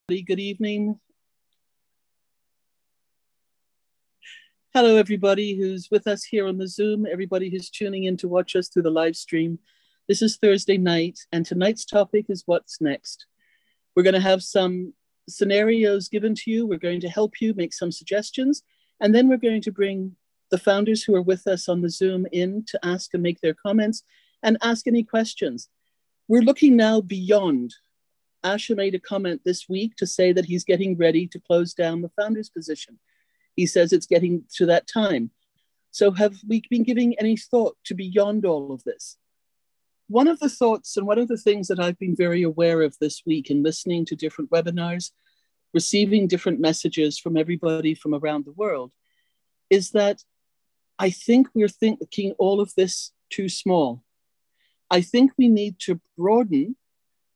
Good evening. Hello, everybody who's with us here on the Zoom, everybody who's tuning in to watch us through the live stream. This is Thursday night, and tonight's topic is what's next. We're going to have some scenarios given to you. We're going to help you make some suggestions, and then we're going to bring the founders who are with us on the Zoom in to ask and make their comments and ask any questions. We're looking now beyond. Asha made a comment this week to say that he's getting ready to close down the founder's position. He says it's getting to that time. So have we been giving any thought to beyond all of this? One of the thoughts and one of the things that I've been very aware of this week in listening to different webinars, receiving different messages from everybody from around the world, is that I think we're thinking all of this too small. I think we need to broaden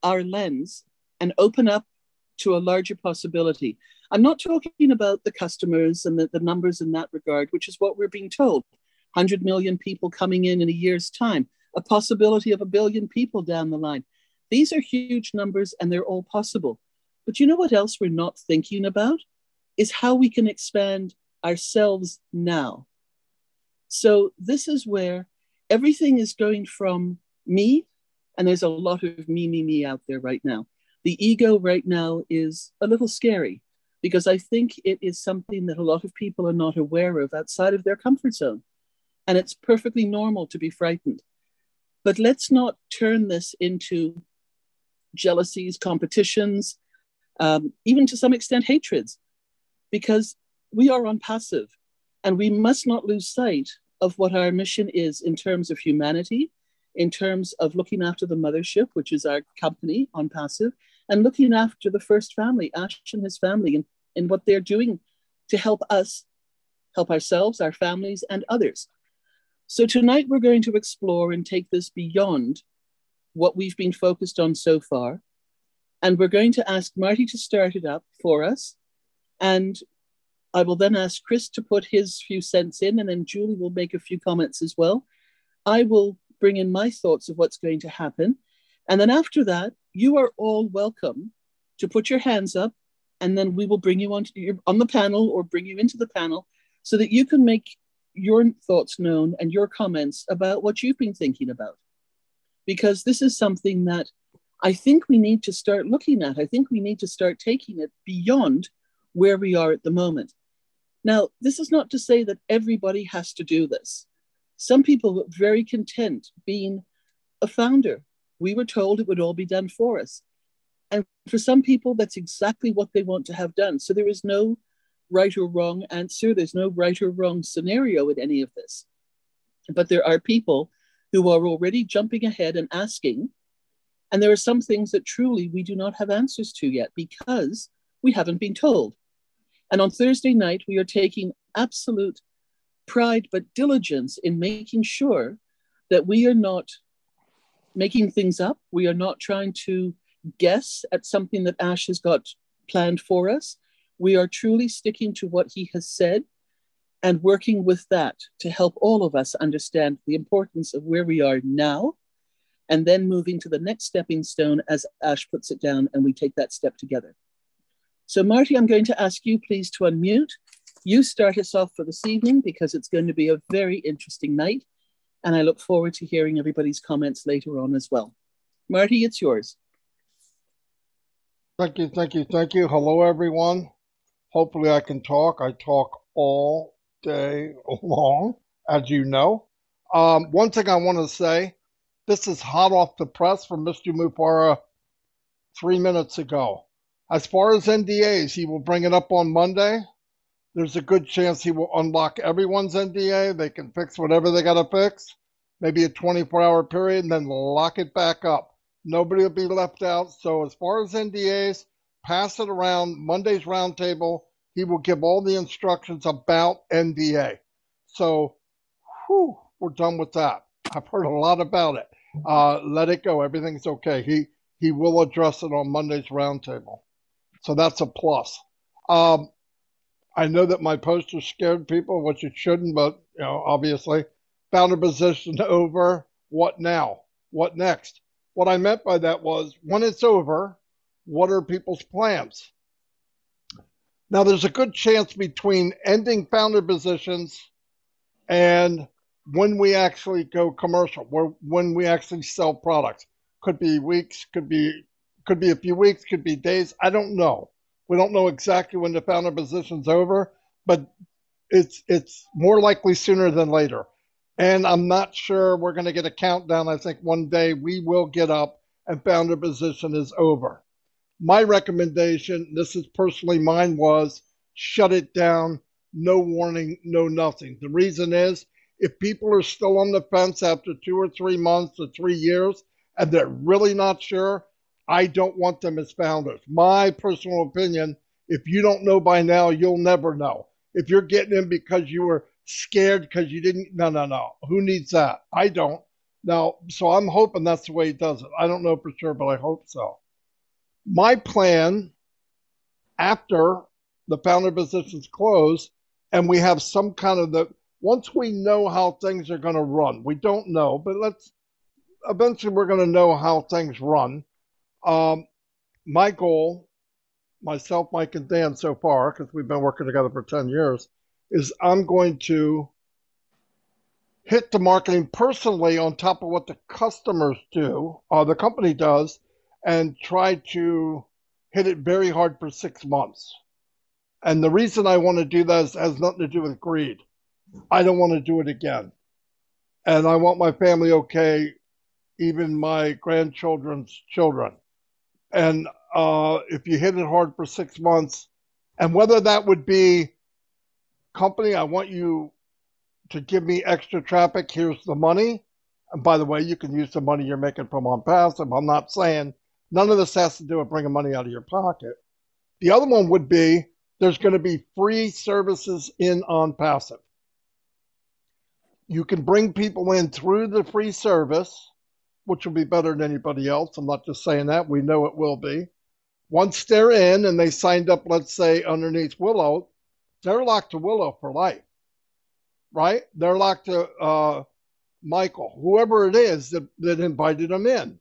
our lens and open up to a larger possibility. I'm not talking about the customers and the numbers in that regard, which is what we're being told. 100 million people coming in a year's time, a possibility of 1 billion people down the line. These are huge numbers and they're all possible. But you know what else we're not thinking about? Is how we can expand ourselves now. So this is where everything is going from me, and there's a lot of me out there right now. The ego right now is a little scary because I think it is something that a lot of people are not aware of outside of their comfort zone. And it's perfectly normal to be frightened. But let's not turn this into jealousies, competitions, even to some extent hatreds, because we are on passive and we must not lose sight of what our mission is in terms of humanity, in terms of looking after the mothership, which is our company on passive, and looking after the first family, Ash and his family, and what they're doing to help us, help ourselves, our families, and others. So tonight we're going to explore and take this beyond what we've been focused on so far. And we're going to ask Marty to start it up for us. And I will then ask Chris to put his few cents in, and then Julie will make a few comments as well. I will bring in my thoughts of what's going to happen. And then after that, you are all welcome to put your hands up, and then we will bring you on the panel or bring you into the panel so that you can make your thoughts known and your comments about what you've been thinking about. Because this is something that I think we need to start looking at. I think we need to start taking it beyond where we are at the moment. Now, this is not to say that everybody has to do this. Some people were very content being a founder. We were told it would all be done for us. And for some people, that's exactly what they want to have done. So there is no right or wrong answer. There's no right or wrong scenario in any of this. But there are people who are already jumping ahead and asking. And there are some things that truly we do not have answers to yet because we haven't been told. And on Thursday night, we are taking absolute pride but diligence in making sure that we are not making things up. We are not trying to guess at something that Ash has got planned for us. We are truly sticking to what he has said and working with that to help all of us understand the importance of where we are now and then moving to the next stepping stone as Ash puts it down and we take that step together. So Marty, I'm going to ask you please to unmute. You start us off for this evening because it's going to be a very interesting night. And I look forward to hearing everybody's comments later on as well. Marty, it's yours. Thank you. Hello, everyone. Hopefully I can talk. I talk all day long, as you know. One thing I want to say, this is hot off the press from Mr. Mufara 3 minutes ago. As far as NDAs, he will bring it up on Monday. There's a good chance he will unlock everyone's NDA. They can fix whatever they got to fix, maybe a 24-hour period, and then lock it back up. Nobody will be left out. So as far as NDAs, pass it around. Monday's roundtable, he will give all the instructions about NDA. So we're done with that. I've heard a lot about it. Let it go. Everything's okay. He will address it on Monday's roundtable. So that's a plus. I know that my poster scared people, which it shouldn't, but obviously, founder position over. What now? What next? What I meant by that was, when it's over, what are people's plans? Now, there's a good chance between ending founder positions and when we actually go commercial, when we actually sell products. Could be weeks, could be a few weeks, could be days. I don't know. We don't know exactly when the founder position's over, but it's more likely sooner than later. And I'm not sure we're going to get a countdown. I think one day we will get up and founder position is over. My recommendation, this is personally mine, was shut it down, no warning, no nothing. The reason is if people are still on the fence after 2 or 3 months or 3 years and they're really not sure, I don't want them as founders. My personal opinion, if you don't know by now, you'll never know. If you're getting in because you were scared because you didn't, no. Who needs that? I don't. Now, so I'm hoping that's the way he does it. I don't know for sure, but I hope so. My plan after the founder positions close and we have some kind of once we know how things are going to run, we don't know, but eventually we're going to know how things run. My goal, myself, Mike, and Dan so far, because we've been working together for 10 years, is I'm going to hit the marketing personally on top of what the customers do, or the company does, and try to hit it very hard for 6 months. And the reason I want to do that has nothing to do with greed. I don't want to do it again. And I want my family okay, even my grandchildren's children. And if you hit it hard for 6 months, and whether that would be, company, I want you to give me extra traffic, here's the money. And by the way, you can use the money you're making from ONPASSIVE. I'm not saying none of this has to do with bringing money out of your pocket. The other one would be there's going to be free services in ONPASSIVE. You can bring people in through the free service, which will be better than anybody else. I'm not just saying that. We know it will be. Once they're in and they signed up, let's say, underneath Willow, they're locked to Willow for life, right? They're locked to Michael, whoever it is that invited them in.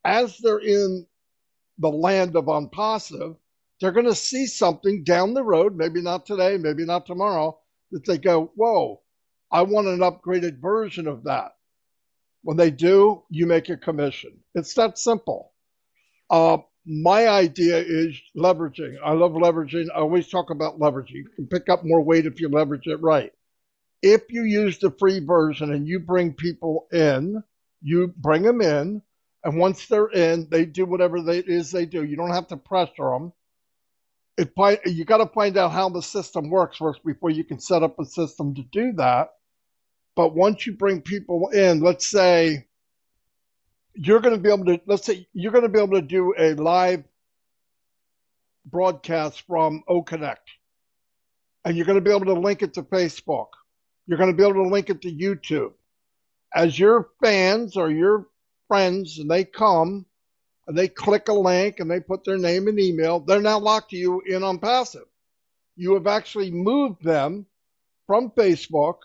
As they're in the land of ONPASSIVE, they're going to see something down the road, maybe not today, maybe not tomorrow, that they go, whoa, I want an upgraded version of that. When they do, you make a commission. It's that simple. My idea is leveraging. I love leveraging. I always talk about leveraging. You can pick up more weight if you leverage it right. If you use the free version and you bring people in, you bring them in, and once they're in, they do whatever it is they do. You don't have to pressure them. You got to find out how the system works first before you can set up a system to do that. But once you bring people in, let's say you're going to be able to do a live broadcast from OConnect, and you're going to be able to link it to Facebook. You're going to be able to link it to YouTube. As your fans or your friends, and they come and they click a link and they put their name and email, they're now locked to you in ONPASSIVE. You have actually moved them from Facebook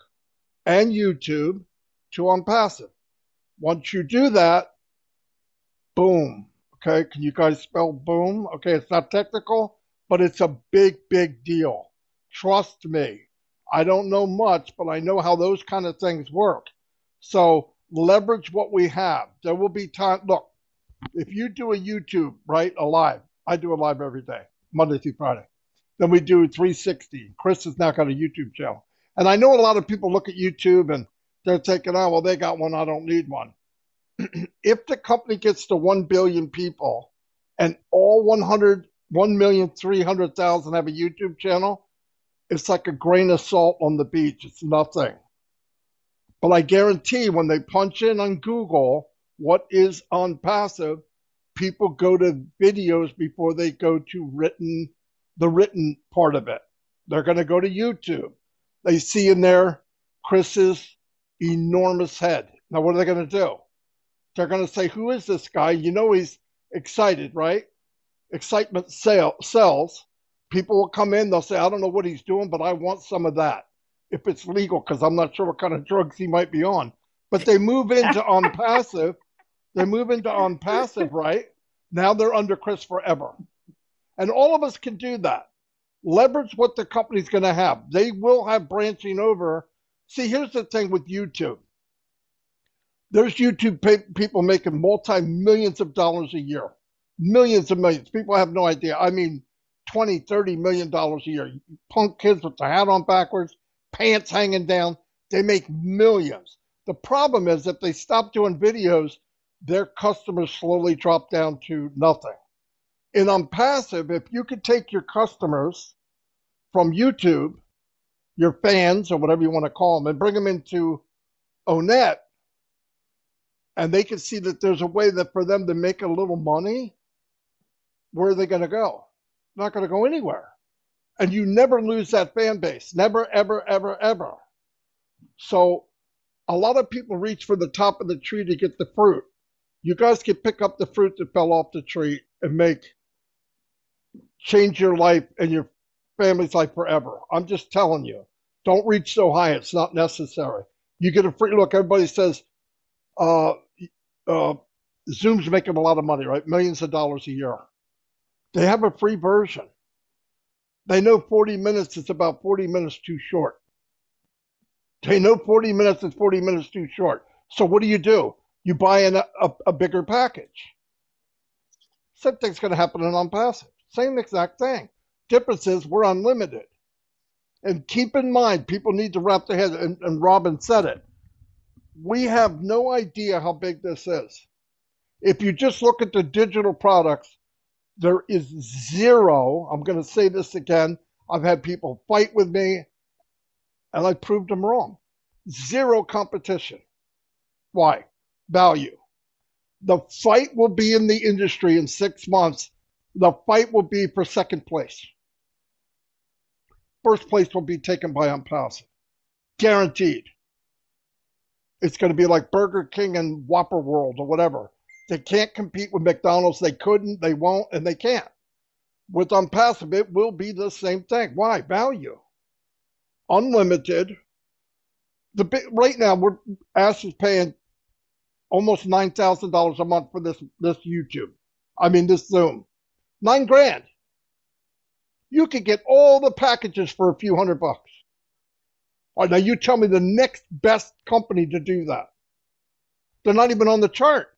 and YouTube to ONPASSIVE. Once you do that, boom. Okay, can you guys spell boom? Okay, it's not technical, but it's a big, big deal. Trust me. I don't know much, but I know how those kind of things work. So leverage what we have. There will be time. Look, if you do a YouTube, right, a live, I do a live every day, Monday through Friday. Then we do 360. Chris has now got a YouTube channel. And I know a lot of people look at YouTube and they're thinking, oh, well, they got one, I don't need one. If the company gets to 1 billion people and all 1,300,000 have a YouTube channel, it's like a grain of salt on the beach. It's nothing. But I guarantee when they punch in on Google what is ONPASSIVE, people go to videos before they go to the written part of it. They're going to go to YouTube. They see in there Chris's enormous head. Now, what are they going to do? They're going to say, who is this guy? You know he's excited, right? Excitement sells. People will come in, they'll say, I don't know what he's doing, but I want some of that. If it's legal, because I'm not sure what kind of drugs he might be on. But they move into ONPASSIVE. They move into ONPASSIVE, right? Now they're under Chris forever. And all of us can do that. Leverage what the company's going to have. They will have branching over. See, here's the thing with YouTube. There's YouTube people making multi-millions of dollars a year. Millions and millions. People have no idea. I mean, 20, 30 million dollars a year. Punk kids with the hat on backwards, pants hanging down. They make millions. The problem is if they stop doing videos, their customers slowly drop down to nothing. In Unpassive, if you could take your customers from YouTube, your fans or whatever you want to call them, and bring them into Onet, and they can see that there's a way that for them to make a little money, where are they going to go? They're not going to go anywhere. And you never lose that fan base. Never, ever, ever, ever. So a lot of people reach for the top of the tree to get the fruit. You guys can pick up the fruit that fell off the tree and change your life and your family's life forever. I'm just telling you. Don't reach so high. It's not necessary. You get a free look. Everybody says Zoom's making a lot of money, right? Millions of dollars a year. They have a free version. They know 40 minutes is about 40 minutes too short. They know 40 minutes is 40 minutes too short. So what do? You buy a bigger package. Same thing's going to happen in Unpassive. Same exact thing. Difference is we're unlimited. And keep in mind, people need to wrap their head, and Robin said it. We have no idea how big this is. If you just look at the digital products, there is zero, I'm going to say this again, I've had people fight with me, and I proved them wrong. Zero competition. Why? Value. The fight will be in the industry in 6 months. The fight will be for second place. First place will be taken by Unpassive. Guaranteed. It's going to be like Burger King and Whopper World or whatever. They can't compete with McDonald's. They couldn't, they won't, and they can't. With Unpassive, it will be the same thing. Why? Value. Unlimited. Right now, Ash is paying almost $9,000 a month for this this Zoom. $9,000. You could get all the packages for a few $100. All right, now you tell me the next best company to do that. They're not even on the chart.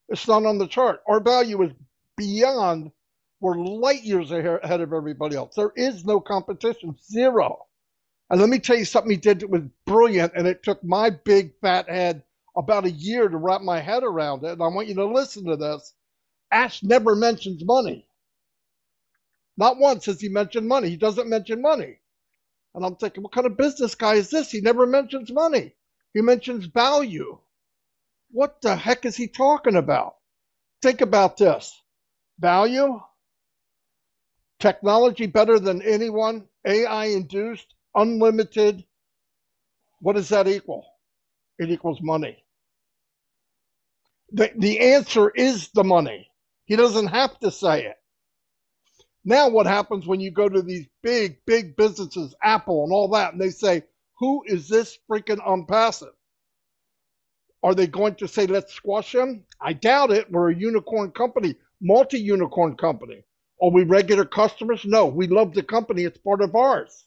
It's not on the chart. Our value is beyond, we're light years ahead of everybody else. There is no competition, zero. And let me tell you something he did that was brilliant, and it took my big fat head about a year to wrap my head around it. And I want you to listen to this. Ash never mentions money. Not once has he mentioned money. He doesn't mention money. And I'm thinking, what kind of business guy is this? He never mentions money. He mentions value. What the heck is he talking about? Think about this. Value, technology better than anyone, AI induced, unlimited. What does that equal? It equals money. The answer is the money. He doesn't have to say it. Now what happens when you go to these big, big businesses, Apple and all that, and they say, who is this freaking Unpassive? Are they going to say, let's squash them? I doubt it. We're a unicorn company, multi-unicorn company. Are we regular customers? No, we love the company. It's part of ours.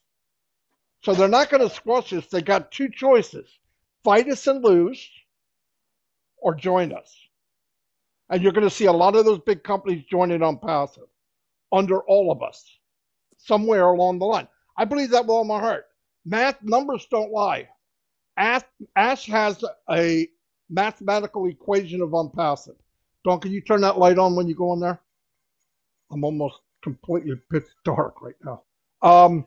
So they're not going to squash us. They got two choices. Fight us and lose, or join us. And you're going to see a lot of those big companies joining Unpassive under all of us, somewhere along the line. I believe that with all my heart. Math, numbers don't lie. Ash has a mathematical equation of Unpassive. Don, can you turn that light on when you go in there? I'm almost completely pitch dark right now.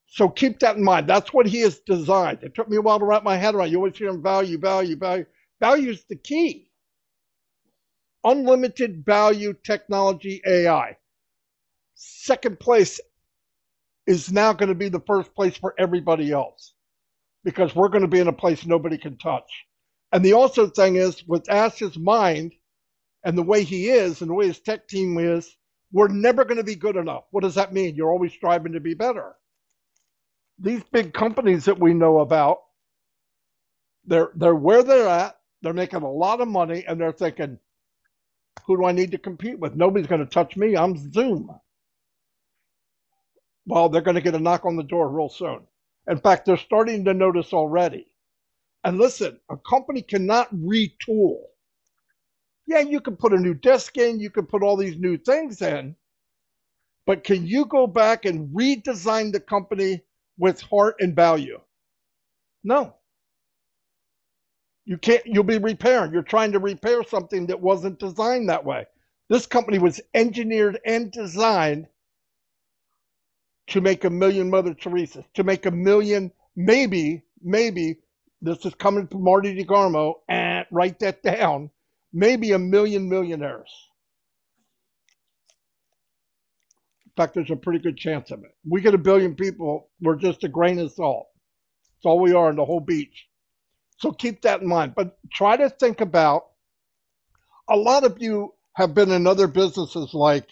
So keep that in mind. That's what he has designed. It took me a while to wrap my head around. You always hear him value, value, value. Value is the key. Unlimited value technology AI. Second place is now going to be the first place for everybody else because we're going to be in a place nobody can touch. And the also thing is, with Ash's mind and the way he is and the way his tech team is, we're never going to be good enough. What does that mean? You're always striving to be better. These big companies that we know about, they're where they're at. They're making a lot of money, and they're thinking, who do I need to compete with? Nobody's going to touch me. I'm Zoom. Well, they're going to get a knock on the door real soon. In fact, they're starting to notice already. And listen, a company cannot retool. Yeah, you can put a new desk in, you can put all these new things in, but can you go back and redesign the company with heart and value? No. You can't, you'll be repairing. You're trying to repair something that wasn't designed that way. This company was engineered and designed to make a million Mother Teresa's, to make a million, maybe, this is coming from Marty DeGarmo, and write that down, maybe a million millionaires. In fact, there's a pretty good chance of it. We get a billion people, we're just a grain of salt. That's all we are in the whole beach. So keep that in mind. But try to think about, a lot of you have been in other businesses like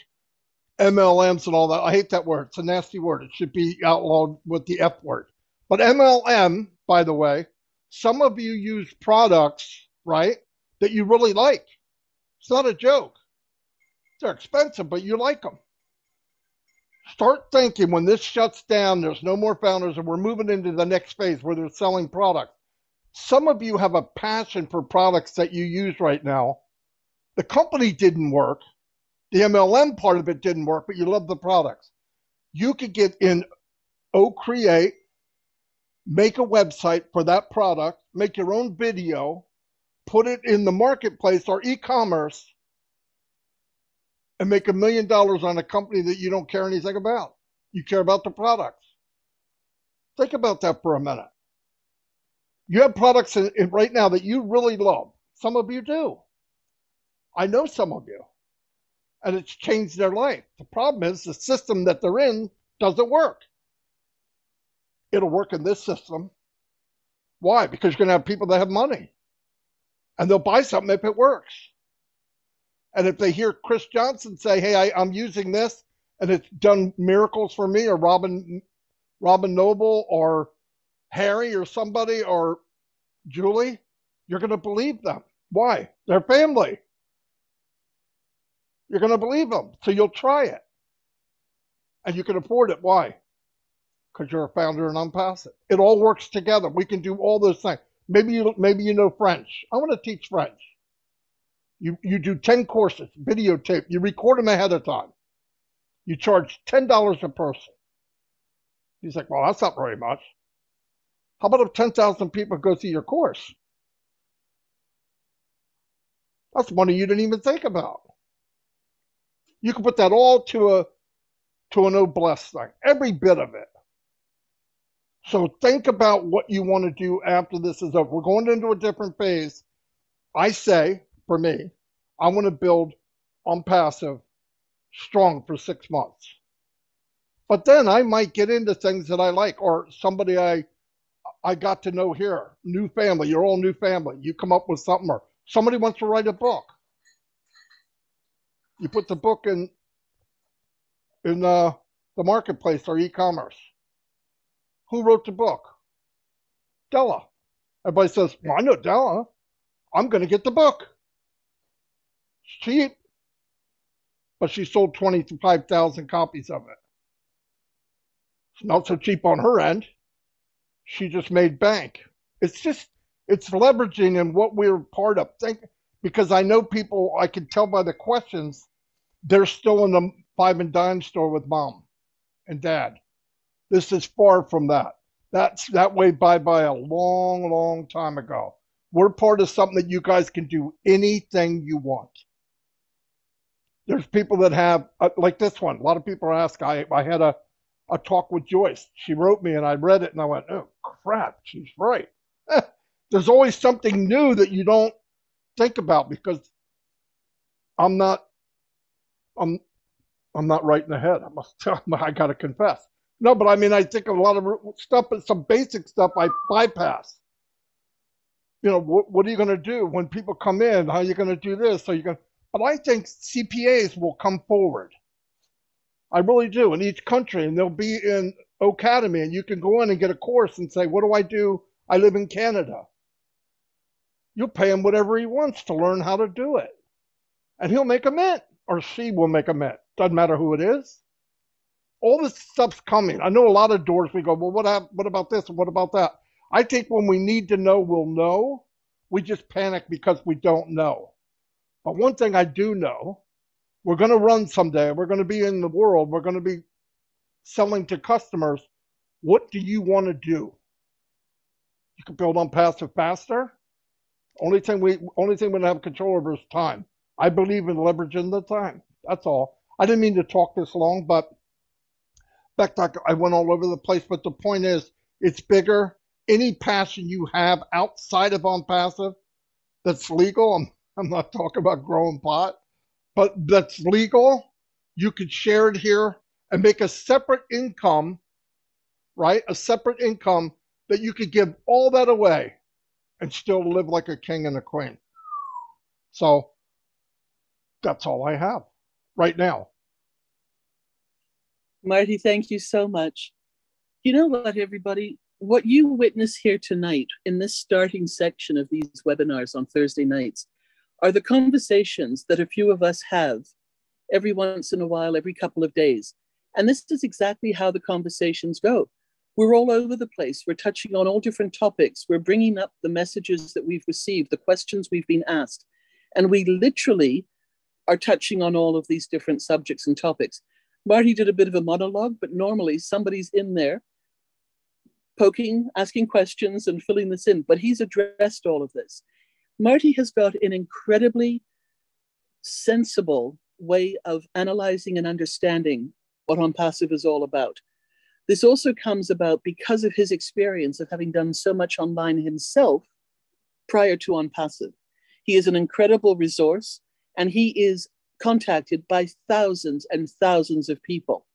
MLMs and all that. I hate that word. It's a nasty word. It should be outlawed with the F word. But MLM, by the way, some of you use products, right, that you really like. It's not a joke. They're expensive, but you like them. Start thinking when this shuts down, there's no more founders, and we're moving into the next phase where they're selling products. Some of you have a passion for products that you use right now. The company didn't work. The MLM part of it didn't work, but you love the products. You could get in Create, make a website for that product, make your own video, put it in the marketplace or e-commerce, and make $1 million on a company that you don't care anything about. You care about the products. Think about that for a minute. You have products in right now that you really love. Some of you do. I know some of you. And it's changed their life. The problem is the system that they're in doesn't work. It'll work in this system. Why? Because you're going to have people that have money. And they'll buy something if it works. And if they hear Chris Johnson say, hey, I'm using this, and it's done miracles for me, or Robin Noble, or Harry, or somebody, or Julie, you're going to believe them. Why? They're family. You're going to believe them. So you'll try it. And you can afford it. Why? Because you're a founder in ONPASSIVE. It all works together. We can do all those things. Maybe you know French. I want to teach French. You do 10 courses, videotape. You record them ahead of time. You charge $10 a person. He's like, well, that's not very much. How about if 10,000 people go through your course? That's money you didn't even think about. You can put that all to an noblesse thing, every bit of it. So think about what you want to do after this is over. We're going into a different phase. I say, for me, I want to build ONPASSIVE strong for 6 months. But then I might get into things that I like, or somebody I got to know here, new family, you're all new family. You come up with something, or somebody wants to write a book. You put the book in the marketplace or e-commerce. Who wrote the book? Della. Everybody says, well, I know Della. I'm going to get the book. It's cheap. But she sold 25,000 copies of it. It's not so cheap on her end. She just made bank. It's leveraging in what we're part of. Because I know people, I can tell by the questions, they're still in the five and dime store with mom and dad. This is far from that. That way by a long, long time ago. We're part of something that you guys can do anything you want. There's people that have, like this one, a lot of people ask, I had a talk with Joyce. She wrote me and I read it and I went, oh crap, she's right. There's always something new that you don't think about, because I'm not right in the head. I got to confess. No, but I mean, I think a lot of stuff, but some basic stuff I bypass. You know, what are you going to do when people come in? How are you going to do this? But I think CPAs will come forward. I really do, in each country, and they'll be in Academy, and you can go in and get a course and say, what do I do? I live in Canada. You'll pay him whatever he wants to learn how to do it. And he'll make a mint, or she will make a mint. Doesn't matter who it is. all this stuff's coming. I know a lot of doors we go, well, what about this and what about that? I think when we need to know, we'll know. We just panic because we don't know. But one thing I do know, we're going to run someday. We're going to be in the world. We're going to be selling to customers. What do you want to do? You can build ONPASSIVE faster. Only thing we don't have control over is time. I believe in leveraging the time. That's all. I didn't mean to talk this long, but back I went all over the place. But the point is, it's bigger. Any passion you have outside of ONPASSIVE that's legal, I'm not talking about growing pot, but that's legal, you could share it here and make a separate income, right? A separate income that you could give all that away and still live like a king and a queen. So that's all I have right now. Marty, thank you so much. You know what, everybody? What you witness here tonight in this starting section of these webinars on Thursday nights are the conversations that a few of us have every once in a while, every couple of days. And this is exactly how the conversations go. We're all over the place. We're touching on all different topics. We're bringing up the messages that we've received, the questions we've been asked. And we literally are touching on all of these different subjects and topics. Marty did a bit of a monologue, but normally somebody's in there poking, asking questions and filling this in, but he's addressed all of this. Marty has got an incredibly sensible way of analyzing and understanding what ONPASSIVE is all about. This also comes about because of his experience of having done so much online himself prior to ONPASSIVE. He is an incredible resource, and he is contacted by thousands and thousands of people.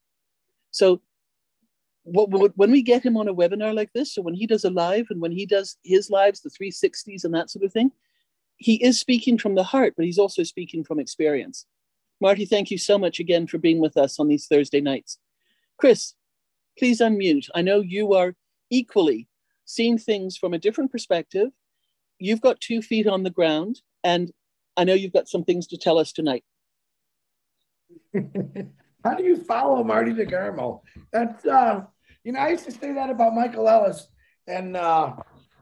So when we get him on a webinar like this, or when he does a live, and when he does his lives, the 360s and that sort of thing, he is speaking from the heart, but he's also speaking from experience. Marty, thank you so much again for being with us on these Thursday nights. Chris, please unmute. I know you are equally seeing things from a different perspective. You've got 2 feet on the ground, and I know you've got some things to tell us tonight. How do you follow Marty DeGarmo? That's, I used to say that about Michael Ellis, and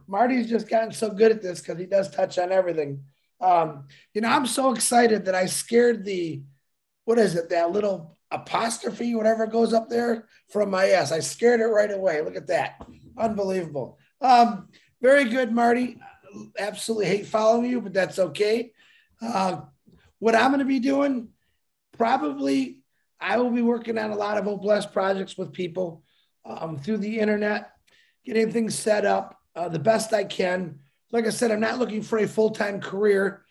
Marty's just gotten so good at this because he does touch on everything. I'm so excited that I scared that little apostrophe, whatever goes up there from my S. I scared it right away. Look at that. Unbelievable. Very good, Marty. Absolutely hate following you, but that's okay. What I'm going to be doing, probably I will be working on a lot of OBless projects with people through the internet, getting things set up the best I can. Like I said, I'm not looking for a full-time career,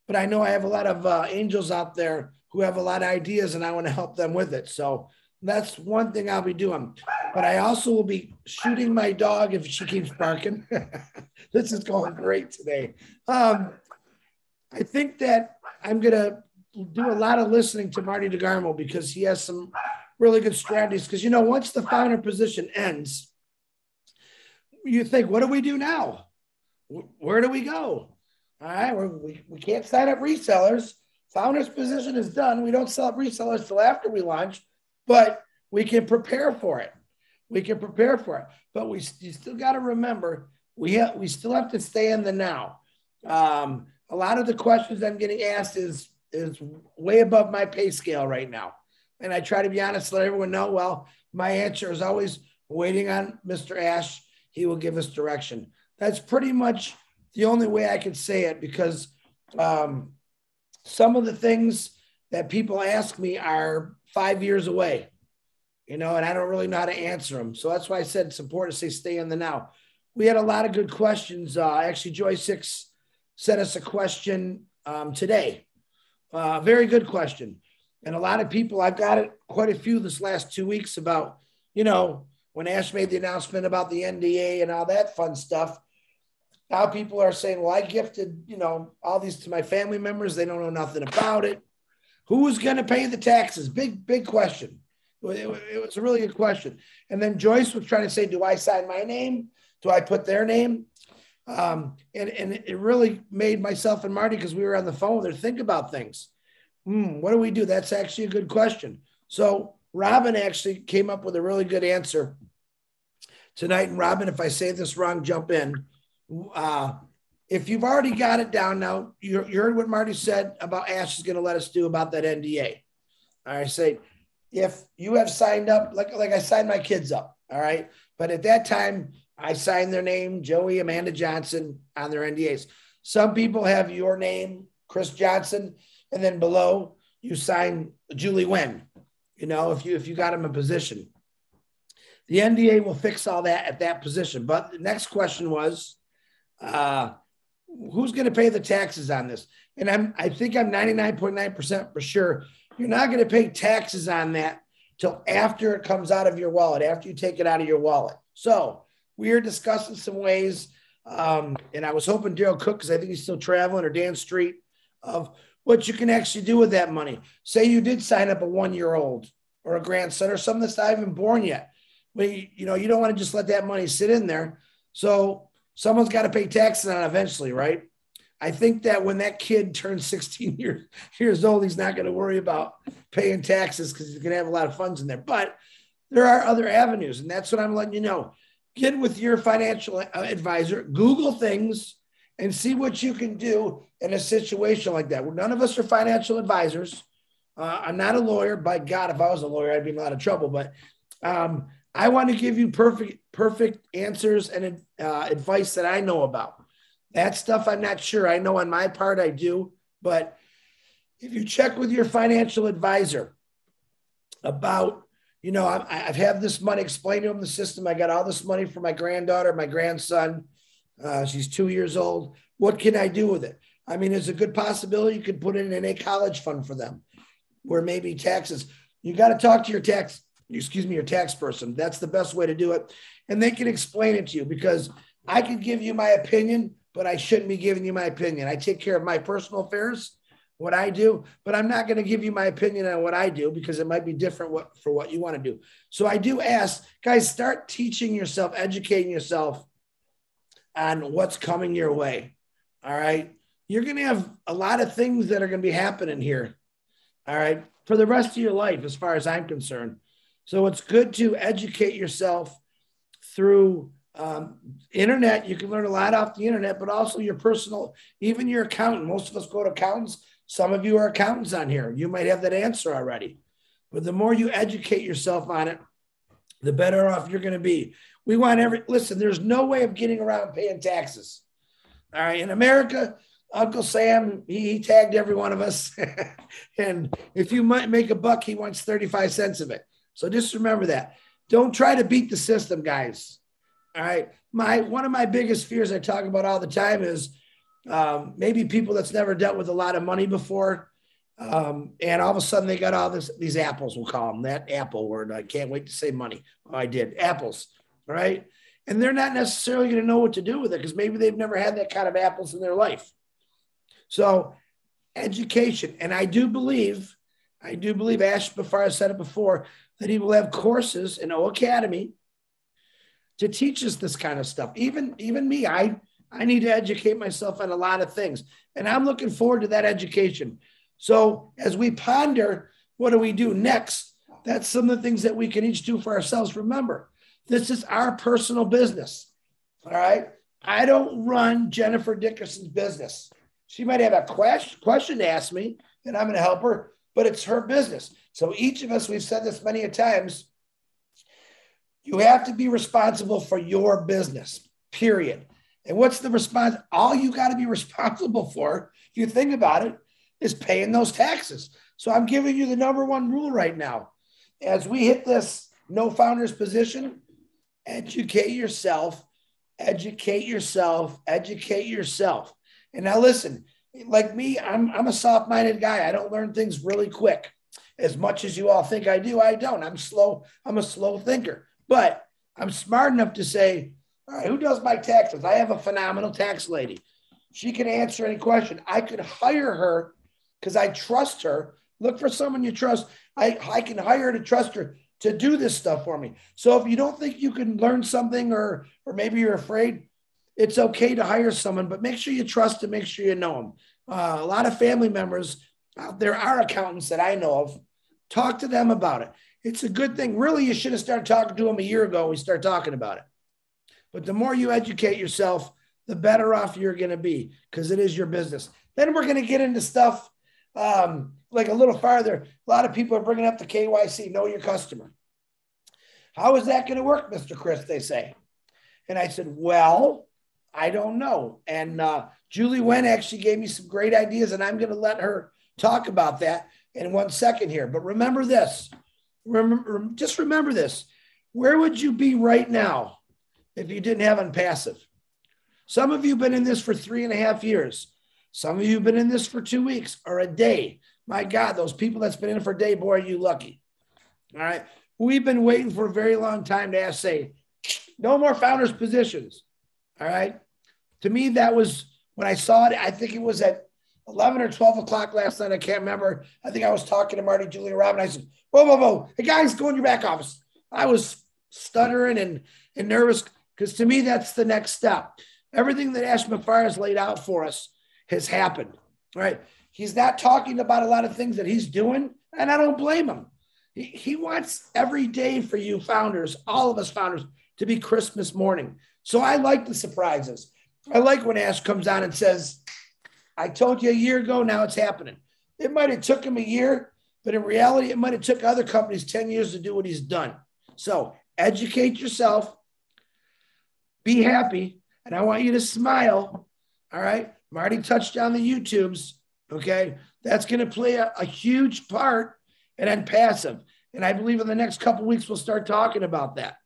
but I know I have a lot of angels out there who have a lot of ideas, and I want to help them with it. So that's one thing I'll be doing. But I also will be shooting my dog if she keeps barking. This is going great today. I think that I'm going to do a lot of listening to Marty DeGarmo because he has some really good strategies. Because, once the founder position ends, you think, what do we do now? Where do we go? All right, we can't sign up resellers. Founder's position is done. We don't sell resellers till after we launch, but we can prepare for it. But you still got to remember, we still have to stay in the now. A lot of the questions I'm getting asked is way above my pay scale right now. And I try to be honest, let everyone know, well, my answer is always waiting on Mr. Ash. He will give us direction. That's pretty much the only way I could say it, because some of the things that people ask me are 5 years away, and I don't really know how to answer them. So that's why I said it's important to say stay in the now. We had a lot of good questions. Actually, Joy 6 sent us a question today. Very good question. And a lot of people, I've got it quite a few this last 2 weeks about, when Ash made the announcement about the NDA and all that fun stuff. Now people are saying, well, I gifted, all these to my family members. They don't know nothing about it. Who's going to pay the taxes? Big question. It was a really good question. And then Joyce was trying to say, do I sign my name? Do I put their name? And it really made myself and Marty, because we were on the phone with her, think about things. What do we do? That's actually a good question. So Robin actually came up with a really good answer tonight. And Robin, if I say this wrong, jump in. If you've already got it down now, you heard what Marty said about Ash is going to let us do about that NDA. All right, say if you have signed up, like I signed my kids up, all right, but at that time I signed their name, Joey, Amanda Johnson, on their NDAs. Some people have your name, Chris Johnson, and then below you sign Julie Wen. You know, if you got them a position, the NDA will fix all that at that position. But the next question was, who's going to pay the taxes on this? And I think I'm 99.9% for sure. You're not going to pay taxes on that till after it comes out of your wallet, after you take it out of your wallet. So we are discussing some ways, and I was hoping Daryl Cook, because I think he's still traveling, or Dan Street, of what you can actually do with that money. Say you did sign up a 1-year-old or a grandson or something that's not even born yet. Well, you don't want to just let that money sit in there. So someone's got to pay taxes on it eventually, right? I think that when that kid turns 16 years old, he's not going to worry about paying taxes because he's going to have a lot of funds in there. But there are other avenues, and that's what I'm letting you know. Get with your financial advisor, Google things, and see what you can do in a situation like that. None of us are financial advisors. I'm not a lawyer. By God, if I was a lawyer, I'd be in a lot of trouble. But I want to give you perfect answers and advice that I know about. That stuff I'm not sure. I know on my part I do. But if you check with your financial advisor about, I've had this money, explain to them the system. I got all this money for my granddaughter, my grandson. She's 2 years old. What can I do with it? I mean, there's a good possibility you could put it in a college fund for them, where maybe taxes. You got to talk to your tax person. That's the best way to do it. And they can explain it to you, because I can give you my opinion, but I shouldn't be giving you my opinion. I take care of my personal affairs, what I do, but I'm not going to give you my opinion on what I do, because it might be different for what you want to do. So I do ask, guys, start teaching yourself, educating yourself on what's coming your way. All right. You're going to have a lot of things that are going to be happening here. All right. For the rest of your life, as far as I'm concerned. So it's good to educate yourself through internet. You can learn a lot off the internet, but also your personal, even your accountant. Most of us go to accountants. Some of you are accountants on here. You might have that answer already. But the more you educate yourself on it, the better off you're going to be. We want listen, there's no way of getting around paying taxes. All right. In America, Uncle Sam, he tagged every one of us. And if you might make a buck, he wants 35 cents of it. So just remember that. Don't try to beat the system, guys. All right. One of my biggest fears I talk about all the time is maybe people that's never dealt with a lot of money before. And all of a sudden they got all these apples, we'll call them that Apple word. I can't wait to say money. Oh, I did. Apples. All right. And they're not necessarily going to know what to do with it, because maybe they've never had that kind of apples in their life. So education. And I do believe Ash, before I said it before, that he will have courses in O Academy to teach us this kind of stuff. Even me, I need to educate myself on a lot of things. And I'm looking forward to that education. So as we ponder, what do we do next? That's some of the things that we can each do for ourselves. Remember, this is our personal business. All right. I don't run Jennifer Dickerson's business. She might have a question to ask me, and I'm going to help her, but it's her business. So each of us, we've said this many a times, you have to be responsible for your business, period. And what's the response? All you got to be responsible for, if you think about it, is paying those taxes. So I'm giving you the number one rule right now. As we hit this no founders position, educate yourself, educate yourself, educate yourself. And now listen, like me, I'm a soft-minded guy. I don't learn things really quick. As much as you all think I do, I don't. I'm slow. I'm a slow thinker. But I'm smart enough to say, all right, who does my taxes? I have a phenomenal tax lady. She can answer any question. I could hire her because I trust her. Look for someone you trust. I can hire her to trust her to do this stuff for me. So if you don't think you can learn something, or maybe you're afraid, it's okay to hire someone, but make sure you trust them, make sure you know them. A lot of family members out there are accountants that I know of. Talk to them about it. It's a good thing. Really, you should have started talking to them a year ago. We start talking about it. But the more you educate yourself, the better off you're going to be, because it is your business. Then we're going to get into stuff like a little farther. A lot of people are bringing up the KYC, know your customer. How is that going to work, Mr. Chris, they say. And I said, well, I don't know. And Julie Wen actually gave me some great ideas, and I'm going to let her talk about that in 1 second here. But remember this. Just remember this. Where would you be right now if you didn't have ONPASSIVE? Some of you have been in this for 3.5 years. Some of you have been in this for 2 weeks or a day. My God, those people that's been in for a day, boy, are you lucky. All right. We've been waiting for a very long time to say, no more founders positions. All right. To me, that was when I saw it. I think it was at 11 or 12 o'clock last night. I can't remember. I think I was talking to Marty, Julie, and Robin. I said, whoa, whoa, whoa. Hey, guys, go in your back office. I was stuttering and nervous, because to me, that's the next step. Everything that Ash McFarr has laid out for us has happened. All right. He's not talking about a lot of things that he's doing, and I don't blame him. He wants every day for you founders, all of us founders, to be Christmas morning. So I like the surprises. I like when Ash comes on and says, I told you a year ago, now it's happening. It might have took him a year, but in reality, it might have took other companies 10 years to do what he's done. So educate yourself, be happy, and I want you to smile. All right. Marty touched on the YouTubes. Okay. That's going to play a huge part in ONPASSIVE. And I believe in the next couple of weeks, we'll start talking about that.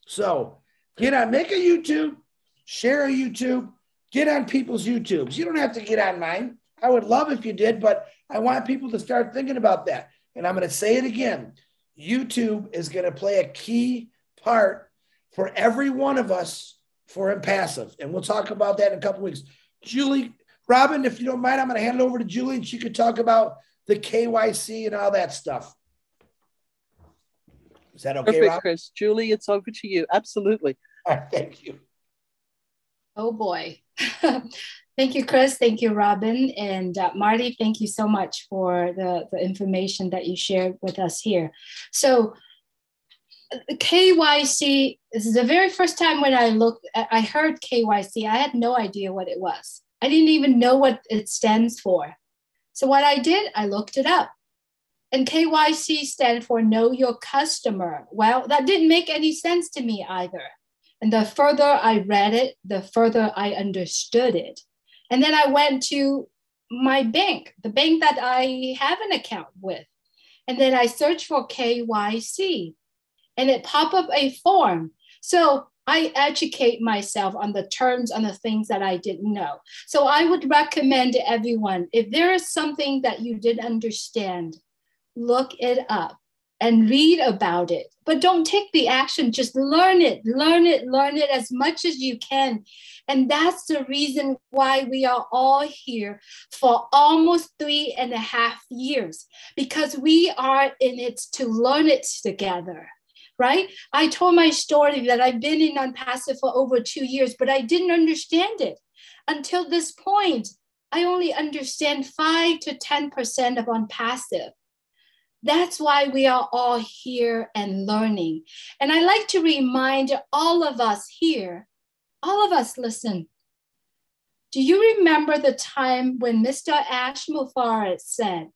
So get on, make a YouTube, share a YouTube, get on people's YouTubes. You don't have to get on mine. I would love if you did, but I want people to start thinking about that. And I'm going to say it again. YouTube is going to play a key part for every one of us for ONPASSIVE. And we'll talk about that in a couple of weeks. Julie, Robin, if you don't mind, I'm going to hand it over to Julie, and she could talk about the KYC and all that stuff. Is that okay, Perfect, Robin? Chris. Julie, it's over to you. Absolutely. All right, thank you. Oh, boy. Thank you, Chris. Thank you, Robin. And Marty, thank you so much for the information that you shared with us here. So KYC, this is the very first time when I heard KYC, I had no idea what it was. I didn't even know what it stands for. So what I did, I looked it up. And KYC stands for Know Your Customer. Well, that didn't make any sense to me either. And the further I read it, the further I understood it. And then I went to my bank, the bank that I have an account with. And then I searched for KYC. And it popped up a form. So I educate myself on the terms, on the things that I didn't know. So I would recommend to everyone, if there is something that you didn't understand, look it up and read about it. But don't take the action, just learn it as much as you can. And that's the reason why we are all here for almost 3.5 years, because we are in it to learn it together. Right? I told my story that I've been in ONPASSIVE for over 2 years, but I didn't understand it. Until this point, I only understand 5 to 10% of ONPASSIVE. That's why we are all here and learning. And I like to remind all of us here, all of us listen. Do you remember the time when Mr. Ash McFarr said,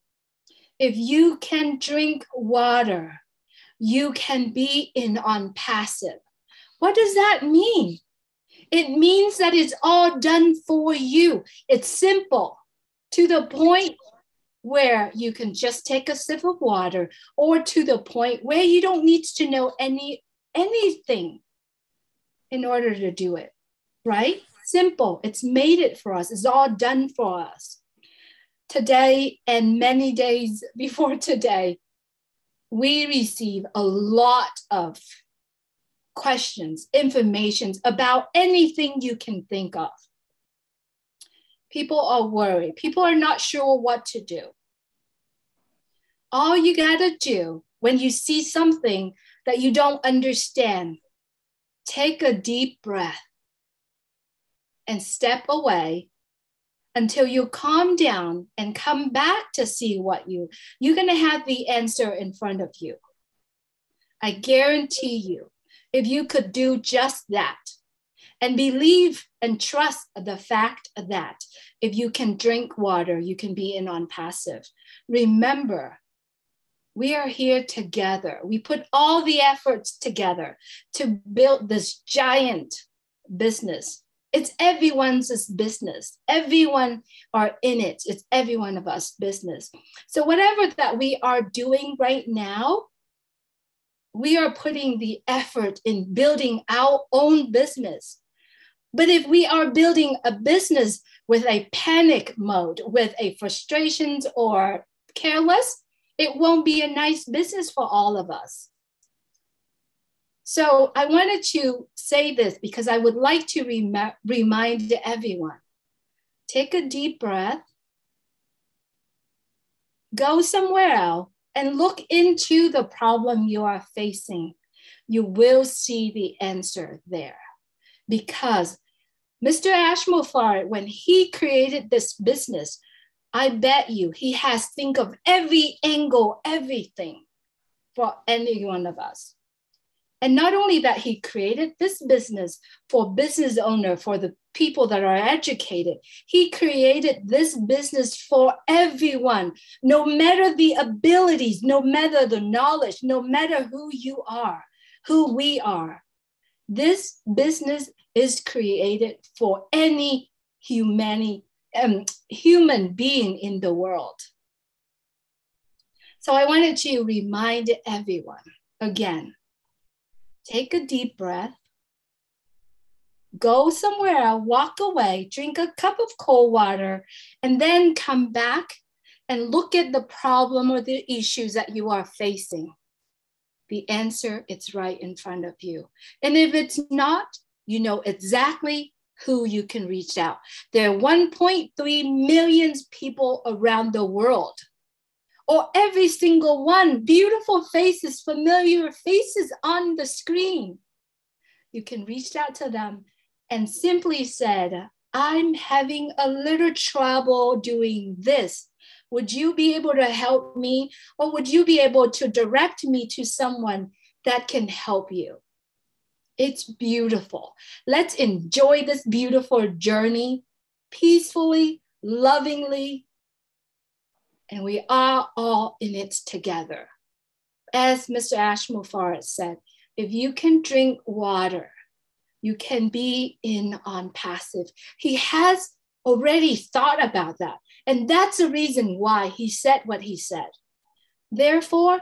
if you can drink water, you can be in ONPASSIVE? What does that mean? It means that it's all done for you. It's simple, to the point where you can just take a sip of water, or to the point where you don't need to know anything in order to do it, right? Simple. It's made it for us. It's all done for us. Today and many days before today, we receive a lot of questions, information about anything you can think of. People are worried. People are not sure what to do. All you gotta do when you see something that you don't understand, take a deep breath and step away until you calm down and come back to see what you're going to have the answer in front of you. I guarantee you, if you could do just that and believe and trust the fact that if you can drink water, you can be in ONPASSIVE. Remember, we are here together. We put all the efforts together to build this giant business. It's everyone's business. Everyone are in it. It's every one of us business. So whatever that we are doing right now, we are putting the effort in building our own business. But if we are building a business with a panic mode, with a frustrations or careless, it won't be a nice business for all of us. So I wanted to say this because I would like to remind everyone, take a deep breath, go somewhere else and look into the problem you are facing. You will see the answer there. Because Mr. Ashmore, when he created this business, I bet you he has think of every angle, everything for any one of us. And not only that, he created this business for business owner, for the people that are educated. He created this business for everyone, no matter the abilities, no matter the knowledge, no matter who you are, who we are. This business is created for any human being in the world. So I wanted to remind everyone again, take a deep breath, go somewhere, walk away, drink a cup of cold water, and then come back and look at the problem or the issues that you are facing. The answer, it's right in front of you. And if it's not, you know exactly who you can reach out. There are 1.3 million people around the world, or every single one, beautiful faces, familiar faces on the screen. You can reach out to them and simply said, I'm having a little trouble doing this. Would you be able to help me? Or would you be able to direct me to someone that can help you? It's beautiful. Let's enjoy this beautiful journey peacefully, lovingly, and we are all in it together. As Mr. Ashmore said, if you can drink water, you can be in ONPASSIVE. He has already thought about that. And that's the reason why he said what he said. Therefore,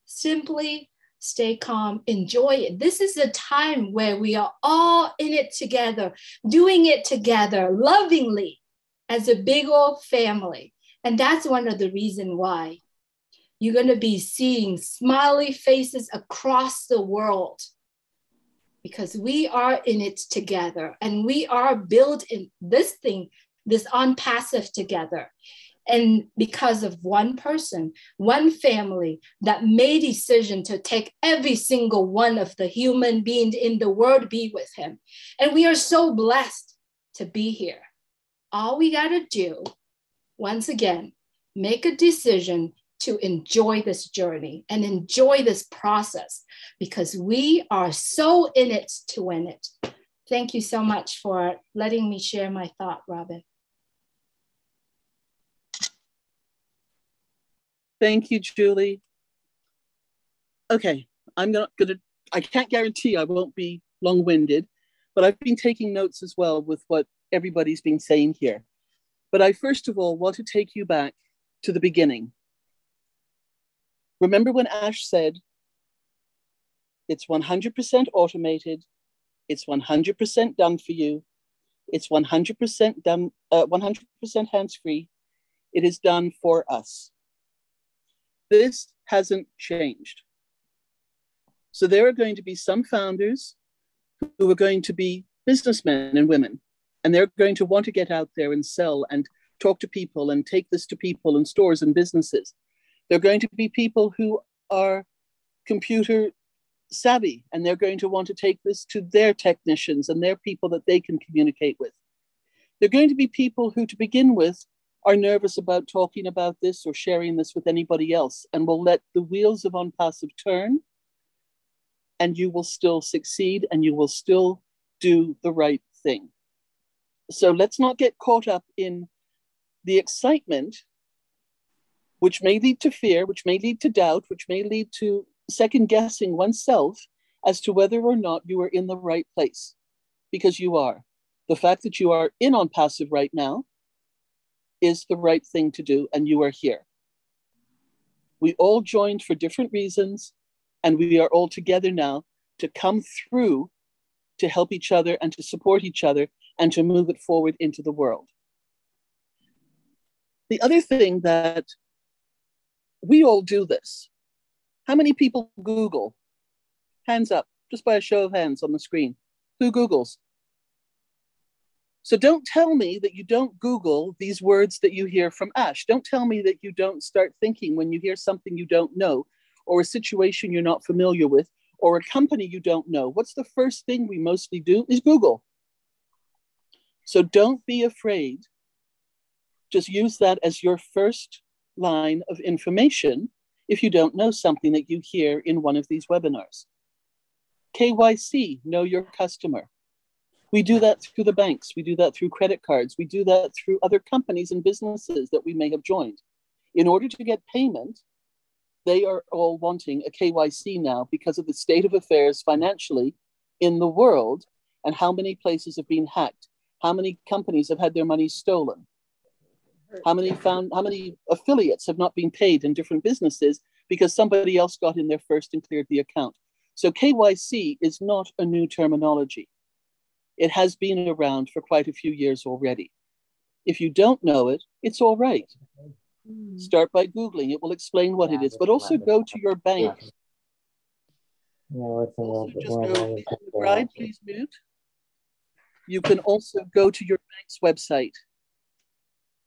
simply stay calm, enjoy it. This is a time where we are all in it together, doing it together, lovingly, as a big old family. And that's one of the reasons why you're going to be seeing smiley faces across the world, because we are in it together and we are building this thing, this ONPASSIVE together. And because of one person, one family that made a decision to take every single one of the human beings in the world be with him. And we are so blessed to be here. All we got to do, once again, make a decision to enjoy this journey and enjoy this process, because we are so in it to win it. Thank you so much for letting me share my thought, Robin. Thank you, Julie. Okay, I can't guarantee I won't be long-winded, but I've been taking notes as well with what everybody's been saying here. But I first of all want to take you back to the beginning. Remember when Ash said, it's 100% automated, it's 100% done for you, it's 100% done, 100% hands-free, it is done for us. This hasn't changed. So there are going to be some founders who are going to be businessmen and women, and they're going to want to get out there and sell and talk to people and take this to people and stores and businesses. There are going to be people who are computer savvy, and they're going to want to take this to their technicians and their people that they can communicate with. There are going to be people who, to begin with, are nervous about talking about this or sharing this with anybody else, and will let the wheels of ONPASSIVE turn and you will still succeed and you will still do the right thing. So let's not get caught up in the excitement, which may lead to fear, which may lead to doubt, which may lead to second guessing oneself as to whether or not you are in the right place, because you are. The fact that you are in ONPASSIVE right now is the right thing to do, and you are here. We all joined for different reasons, and we are all together now to come through to help each other and to support each other and to move it forward into the world. The other thing that we all do this. How many people Google? Hands up, just by a show of hands on the screen. Who Googles? So don't tell me that you don't Google these words that you hear from Ash. Don't tell me that you don't start thinking when you hear something you don't know, or a situation you're not familiar with, or a company you don't know. What's the first thing we mostly do is Google. So don't be afraid. Just use that as your first line of information if you don't know something that you hear in one of these webinars. KYC, know your customer. We do that through the banks. We do that through credit cards. We do that through other companies and businesses that we may have joined. In order to get payment, they are all wanting a KYC now because of the state of affairs financially in the world and how many places have been hacked, how many companies have had their money stolen, how many affiliates have not been paid in different businesses because somebody else got in there first and cleared the account. So KYC is not a new terminology. It has been around for quite a few years already. If you don't know it, it's all right. Start by Googling. It will explain what it is, but also go to your bank. Also just go, McBride, please mute. You can also go to your bank's website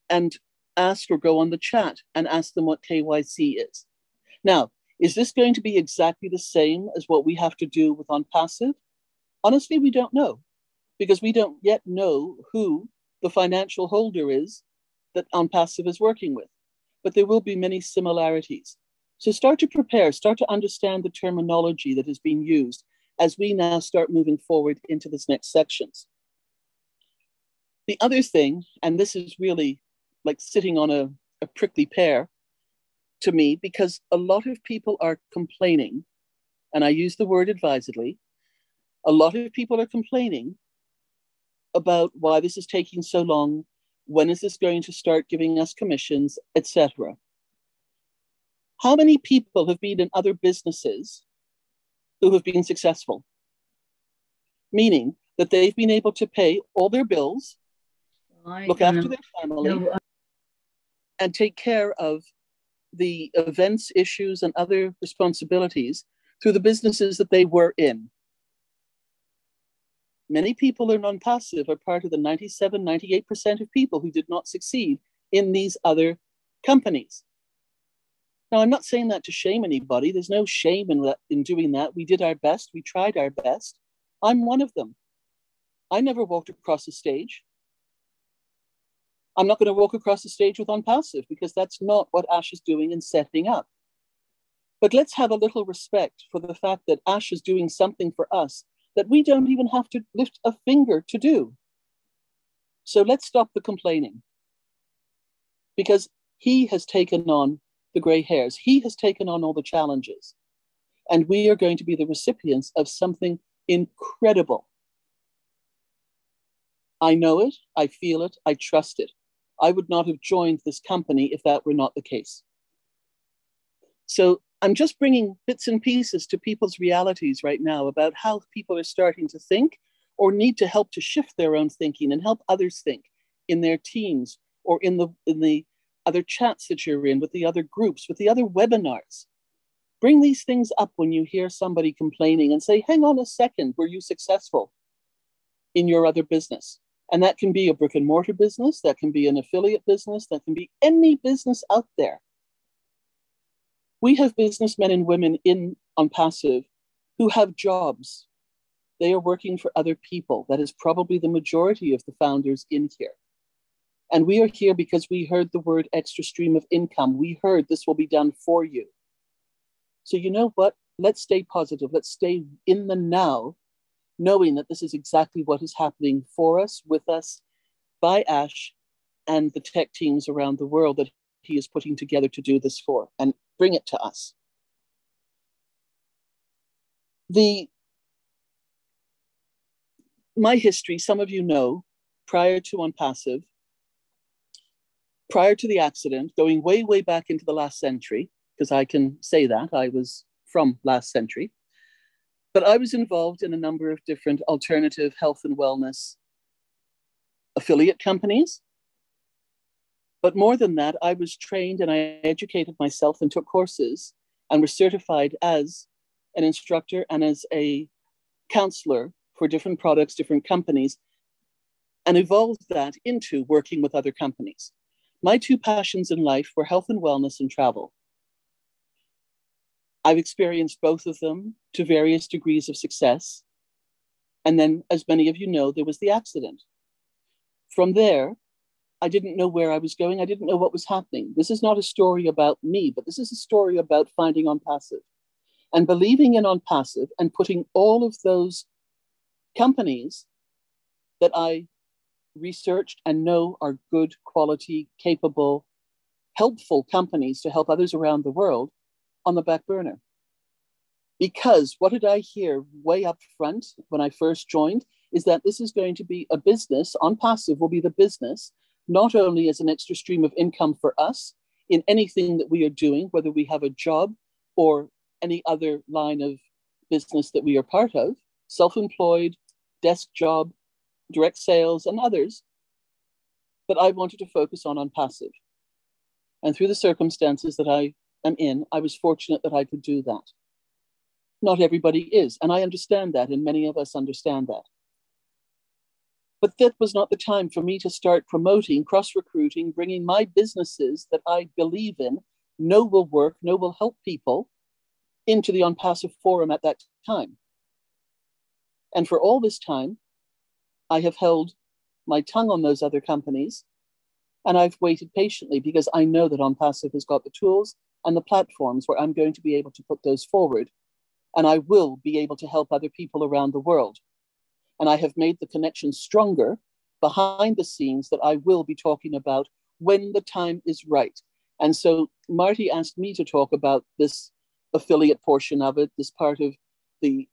and ask, or go on the chat and ask them what KYC is. Now, is this going to be exactly the same as what we have to do with ONPASSIVE? Honestly, we don't know, because we don't yet know who the financial holder is that ONPASSIVE is working with. But there will be many similarities. So start to prepare, start to understand the terminology that is being used as we now start moving forward into this next sections. The other thing, and this is really like sitting on a prickly pear to me, because a lot of people are complaining, and I use the word advisedly, a lot of people are complaining about why this is taking so long, when is this going to start giving us commissions, etc. How many people have been in other businesses who have been successful? Meaning that they've been able to pay all their bills, look after their family, and take care of the events, issues, and other responsibilities through the businesses that they were in. Many people in ONPASSIVE are part of the 97, 98% of people who did not succeed in these other companies. Now, I'm not saying that to shame anybody. There's no shame in doing that. We did our best. We tried our best. I'm one of them. I never walked across the stage. I'm not going to walk across the stage with ONPASSIVE because that's not what Ash is doing and setting up. But let's have a little respect for the fact that Ash is doing something for us that we don't even have to lift a finger to do. So let's stop the complaining, because he has taken on the gray hairs. He has taken on all the challenges, and we are going to be the recipients of something incredible. I know it, I feel it, I trust it. I would not have joined this company if that were not the case. So I'm just bringing bits and pieces to people's realities right now about how people are starting to think or need to help to shift their own thinking and help others think in their teams or in the other chats that you're in, with the other groups, with the other webinars. Bring these things up when you hear somebody complaining and say, hang on a second, were you successful in your other business? And that can be a brick and mortar business, that can be an affiliate business, that can be any business out there. We have businessmen and women in ONPASSIVE who have jobs. They are working for other people. That is probably the majority of the founders in here. And we are here because we heard the word extra stream of income. We heard this will be done for you. So you know what? let's stay positive. Let's stay in the now, knowing that this is exactly what is happening for us, with us, by Ash and the tech teams around the world that he is putting together to do this for and bring it to us. My history, some of you know, prior to ONPASSIVE, prior to the accident, going way, way back into the last century, because I can say that, I was from last century, but I was involved in a number of different alternative health and wellness affiliate companies. But more than that, I was trained and I educated myself and took courses and was certified as an instructor and as a counselor for different products, different companies, and evolved that into working with other companies. My two passions in life were health and wellness and travel. I've experienced both of them to various degrees of success. And then, as many of you know, there was the accident. From there, I didn't know where I was going. I didn't know what was happening. This is not a story about me, but this is a story about finding ONPASSIVE and believing in ONPASSIVE and putting all of those companies that I researched and know are good, quality, capable, helpful companies to help others around the world on the back burner. Because what did I hear way up front when I first joined is that this is going to be a business. ONPASSIVE will be the business, not only as an extra stream of income for us in anything that we are doing, whether we have a job or any other line of business that we are part of, self-employed, desk job, direct sales, and others, but I wanted to focus on ONPASSIVE. And through the circumstances that I am in, I was fortunate that I could do that. Not everybody is, and I understand that, and many of us understand that. But that was not the time for me to start promoting, cross-recruiting, bringing my businesses that I believe in, know will work, know will help people, into the ONPASSIVE forum at that time. And for all this time, I have held my tongue on those other companies, and I've waited patiently because I know that ONPASSIVE has got the tools and the platforms where I'm going to be able to put those forward, and I will be able to help other people around the world. And I have made the connection stronger behind the scenes that I will be talking about when the time is right. And so Marty asked me to talk about this affiliate portion of it, this part of the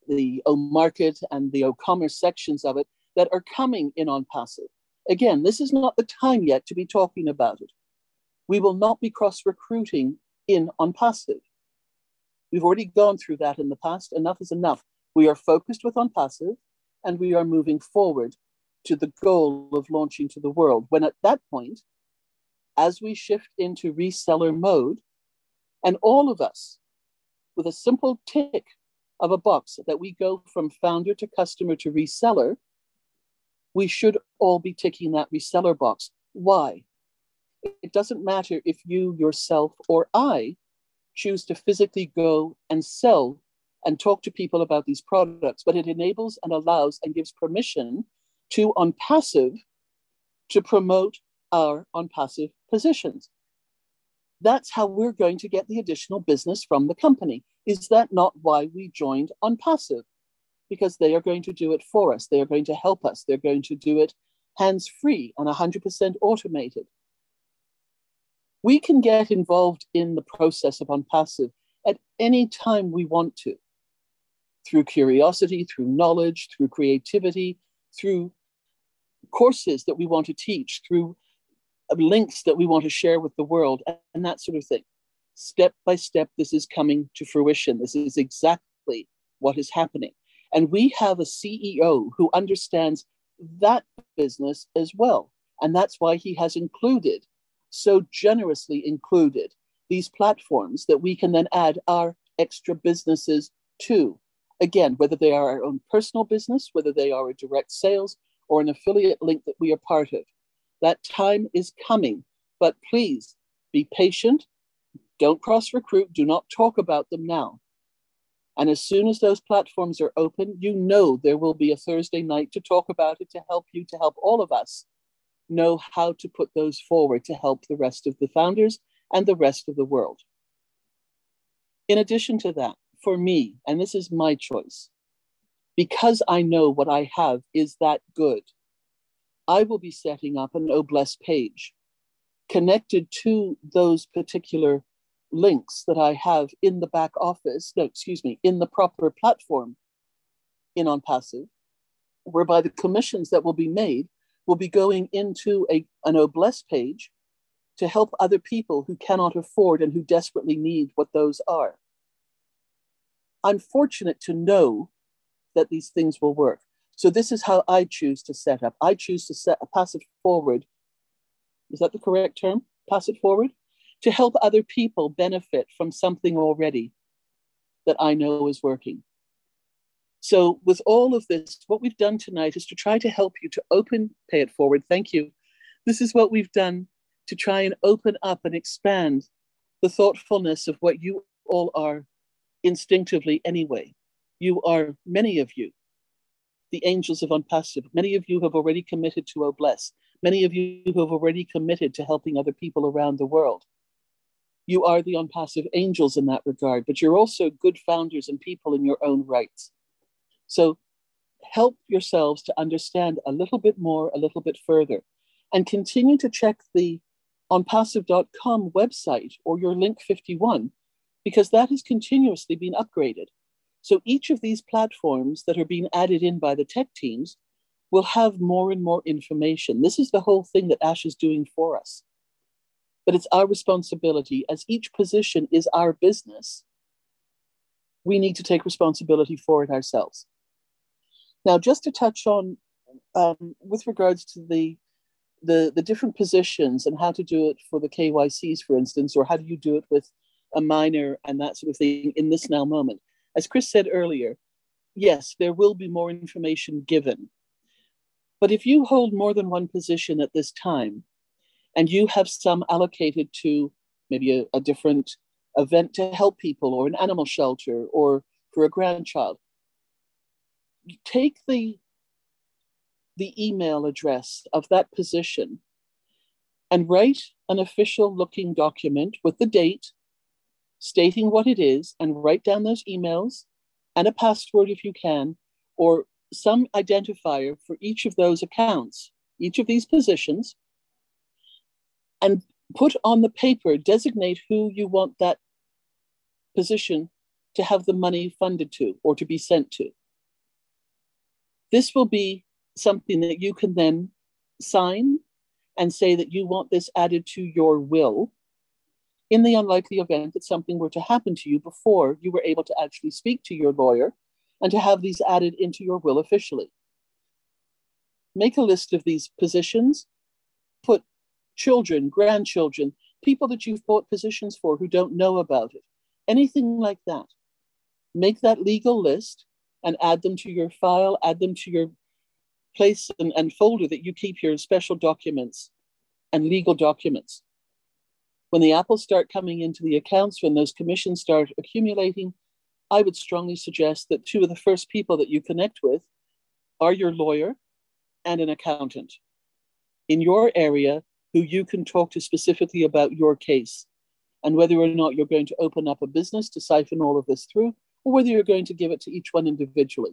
O-Market and the O-Commerce sections of it that are coming in ONPASSIVE. Again, this is not the time yet to be talking about it. We will not be cross-recruiting in ONPASSIVE. We've already gone through that in the past. Enough is enough. We are focused with ONPASSIVE, and we are moving forward to the goal of launching to the world. When at that point, as we shift into reseller mode, and all of us, with a simple tick of a box that we go from founder to customer to reseller, we should all be ticking that reseller box. Why? It doesn't matter if you, yourself, or I choose to physically go and sell and talk to people about these products, but it enables and allows and gives permission to ONPASSIVE to promote our ONPASSIVE positions. That's how we're going to get the additional business from the company. Is that not why we joined ONPASSIVE? Because they are going to do it for us. They are going to help us. They're going to do it hands-free and 100% automated. We can get involved in the process of ONPASSIVE at any time we want to, through curiosity, through knowledge, through creativity, through courses that we want to teach, through links that we want to share with the world, and that sort of thing. Step by step, this is coming to fruition. This is exactly what is happening. And we have a CEO who understands that business as well. And that's why he has included, so generously included, these platforms that we can then add our extra businesses to. Again, whether they are our own personal business, whether they are a direct sales or an affiliate link that we are part of. That time is coming, but please be patient. Don't cross-recruit. Do not talk about them now. And as soon as those platforms are open, you know there will be a Thursday night to talk about it, to help you, to help all of us know how to put those forward to help the rest of the founders and the rest of the world. In addition to that, for me, and this is my choice, because I know what I have is that good, I will be setting up an OBLESS page connected to those particular links that I have in the back office, in the proper platform in ONPASSIVE, whereby the commissions that will be made will be going into an OBLESS page to help other people who cannot afford and who desperately need what those are. I'm fortunate to know that these things will work. So this is how I choose to set up. I choose to pass it forward. Is that the correct term? Pass it forward? To help other people benefit from something already that I know is working. So with all of this, what we've done tonight is to try to help you to pay it forward. Thank you. This is what we've done to try and open up and expand the thoughtfulness of what you all are instinctively anyway. You are, many of you, the angels of ONPASSIVE. Many of you have already committed to OBLESS. Many of you have already committed to helping other people around the world. You are the ONPASSIVE angels in that regard, but you're also good founders and people in your own rights. So help yourselves to understand a little bit more, a little bit further, and continue to check the onpassive.com website or your link 51, because that has continuously been upgraded. So each of these platforms that are being added in by the tech teams will have more and more information. This is the whole thing that Ash is doing for us. But it's our responsibility, as each position is our business, we need to take responsibility for it ourselves. Now, just to touch on, with regards to the different positions and how to do it for the KYCs, for instance, or how do you do it with a minor and that sort of thing in this now moment. As Chris said earlier, yes, there will be more information given. But if you hold more than one position at this time, and you have some allocated to maybe a different event to help people, or an animal shelter, or for a grandchild, you take the email address of that position and write an official looking document with the date, stating what it is, and write down those emails and a password if you can, or some identifier for each of those accounts, each of these positions, and put on the paper, designate who you want that position to have the money funded to or to be sent to. This will be something that you can then sign and say that you want this added to your will in the unlikely event that something were to happen to you before you were able to actually speak to your lawyer and to have these added into your will officially. Make a list of these positions, put children, grandchildren, people that you've bought positions for who don't know about it, anything like that. Make that legal list and add them to your file, add them to your place and folder that you keep your special documents and legal documents. When the apples start coming into the accounts, when those commissions start accumulating, I would strongly suggest that two of the first people that you connect with are your lawyer and an accountant in your area who you can talk to specifically about your case and whether or not you're going to open up a business to siphon all of this through, or whether you're going to give it to each one individually.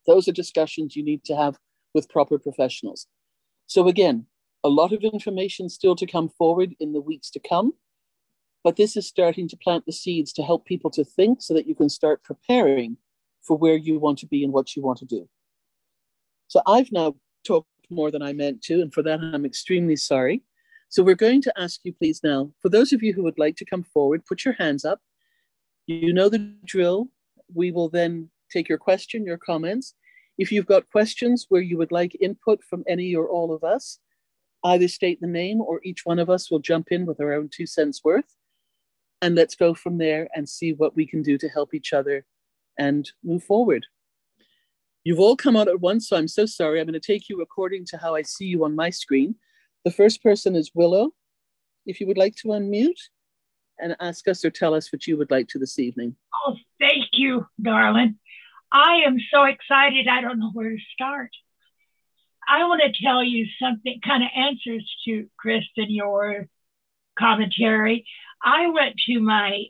Those are discussions you need to have with proper professionals. So again, a lot of information still to come forward in the weeks to come, but this is starting to plant the seeds to help people to think so that you can start preparing for where you want to be and what you want to do. So I've now talked more than I meant to, and for that I'm extremely sorry. So we're going to ask you please now, for those of you who would like to come forward, put your hands up. You know the drill. We will then take your question, your comments. If you've got questions where you would like input from any or all of us, either state the name or each one of us will jump in with our own 2 cents worth. And let's go from there and see what we can do to help each other and move forward. You've all come out at once, so I'm so sorry. I'm going to take you according to how I see you on my screen. The first person is Willow. If you would like to unmute and ask us or tell us what you would like to this evening. Oh, thank you, darling. I am so excited. I don't know where to start. I want to tell you something, kind of answers to Kristen, your commentary. I went to my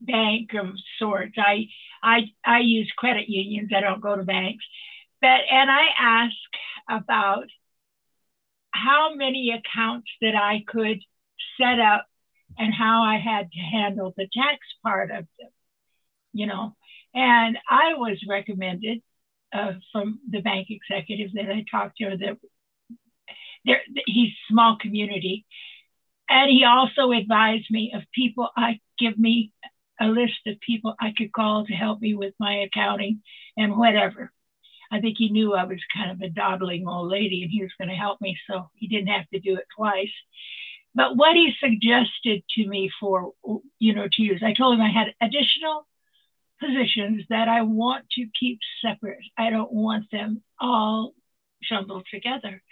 bank of sorts. I use credit unions. I don't go to banks. And I ask about how many accounts that I could set up and how I had to handle the tax part of them, you know. And I was recommended from the bank executive that I talked to, that he's small community. And he also advised me of people, give me a list of people I could call to help me with my accounting and whatever. I think he knew I was kind of a dawdling old lady and he was going to help me, so he didn't have to do it twice. But what he suggested to me for, you know, to use, I told him I had additional positions that I want to keep separate. I don't want them all jumbled together.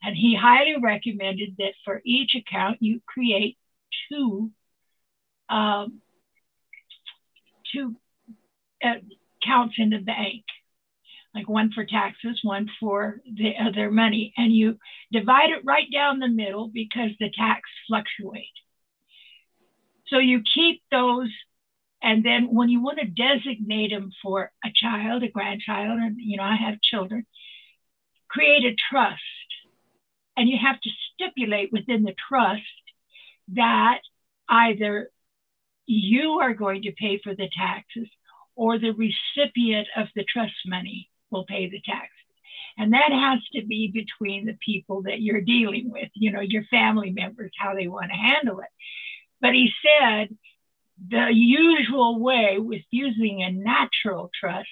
And he highly recommended that for each account, you create two accounts in the bank, like one for taxes, one for the other money. And you divide it right down the middle because the tax fluctuate. So you keep those. And then when you want to designate them for a child, a grandchild, and, you know, I have children, create a trust. And you have to stipulate within the trust that either you are going to pay for the taxes or the recipient of the trust money will pay the taxes. And that has to be between the people that you're dealing with, you know, your family members, how they want to handle it. But he said the usual way with using a natural trust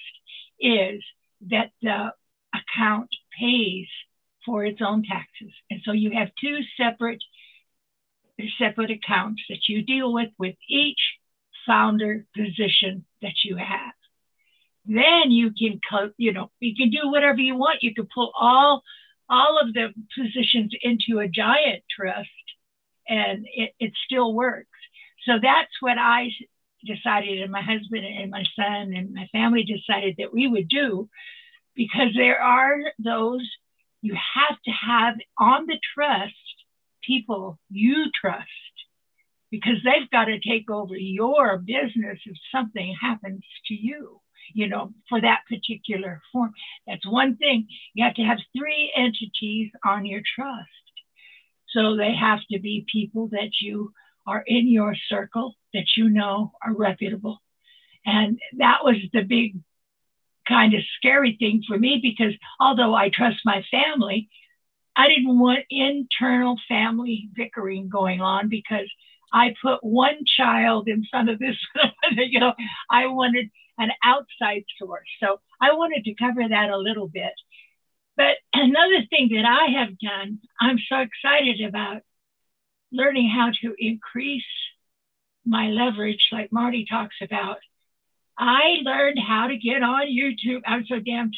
is that the account pays for its own taxes. And so you have two separate accounts that you deal with each founder position that you have. Then you can, you know, you can do whatever you want. You can pull all of the positions into a giant trust and it still works. So that's what I decided, and my husband and my son and my family decided that we would do, because there are those you have to have on the trust people you trust, because they've got to take over your business if something happens to you, you know, for that particular form. That's one thing. You have to have 3 entities on your trust. So they have to be people that you are in your circle, that you know are reputable. And that was the big kind of scary thing for me, because although I trust my family, I didn't want internal family bickering going on, because I put one child in front of this, you know, I wanted an outside source. So I wanted to cover that a little bit. But another thing that I have done, I'm so excited about learning how to increase my leverage, like Marty talks about. I learned how to get on YouTube. I'm so damn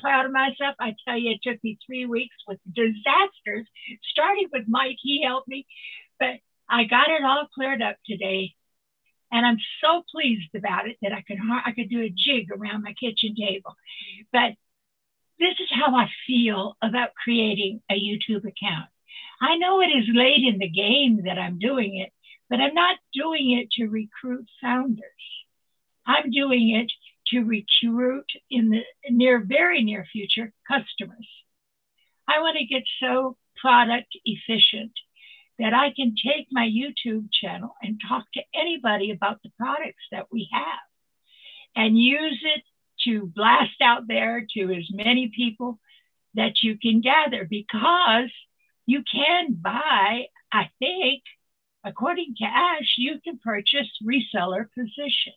proud of myself. I tell you, it took me 3 weeks with disasters, starting with Mike. He helped me, but I got it all cleared up today. And I'm so pleased about it that I could do a jig around my kitchen table. But this is how I feel about creating a YouTube account. I know it is late in the game that I'm doing it, but I'm not doing it to recruit founders. I'm doing it to recruit in the very near future customers. I want to get so product efficient that I can take my YouTube channel and talk to anybody about the products that we have and use it to blast out there to as many people that you can gather, because you can buy, I think, according to Ash, you can purchase reseller positions.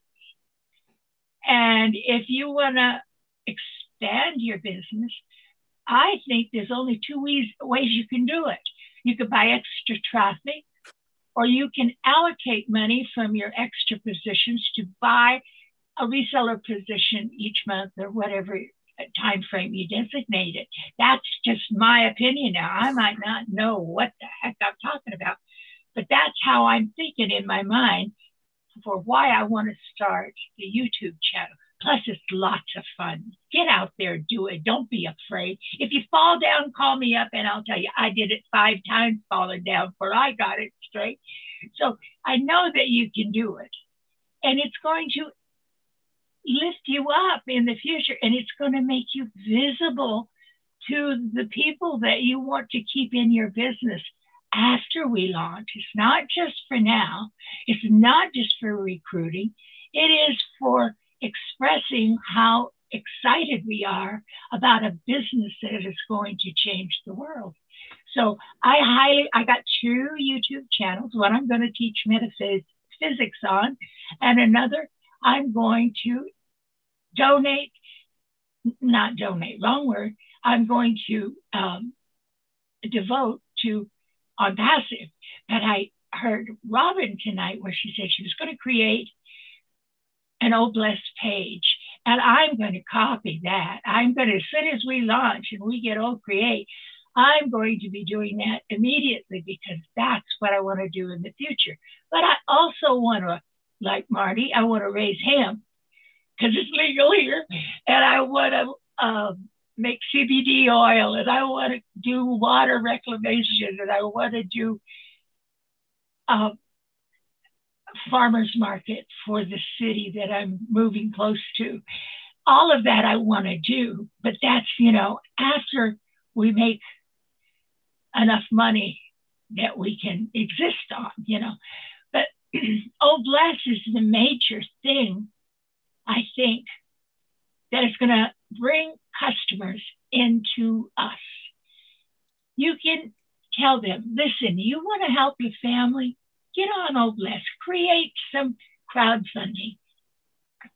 And if you want to expand your business, I think there's only 2 ways you can do it. You could buy extra traffic, or you can allocate money from your extra positions to buy a reseller position each month, or whatever time frame you designate it. That's just my opinion now. I might not know what the heck I'm talking about, but that's how I'm thinking in my mind for why I want to start the YouTube channel. Plus, it's lots of fun. Get out there, do it. Don't be afraid. If you fall down, call me up and I'll tell you. I did it 5 times falling down before I got it straight. So I know that you can do it. And it's going to lift you up in the future, and it's going to make you visible to the people that you want to keep in your business after we launch. It's not just for now. It's not just for recruiting. It is for expressing how excited we are about a business that is going to change the world. So I got 2 YouTube channels. One I'm going to teach metaphysics on, and another I'm going to wrong word. I'm going to devote to ONPASSIVE. But I heard Robin tonight where she said she was going to create an Oh Blessed page. And I'm going to copy that. I'm going to, as soon as we launch and we get Oh Create, I'm going to be doing that immediately, because that's what I want to do in the future. But I also want to, like Marty, I want to raise hemp because it's legal here. And I want to make CBD oil, and I want to do water reclamation, and I want to do farmers market for the city that I'm moving close to. All of that I want to do, but that's, after we make enough money that we can exist on, But Oh Bless is the major thing, I think, that is going to bring customers into us. You can tell them, listen, you want to help your family? Get on Oh Bless, create some crowdfunding.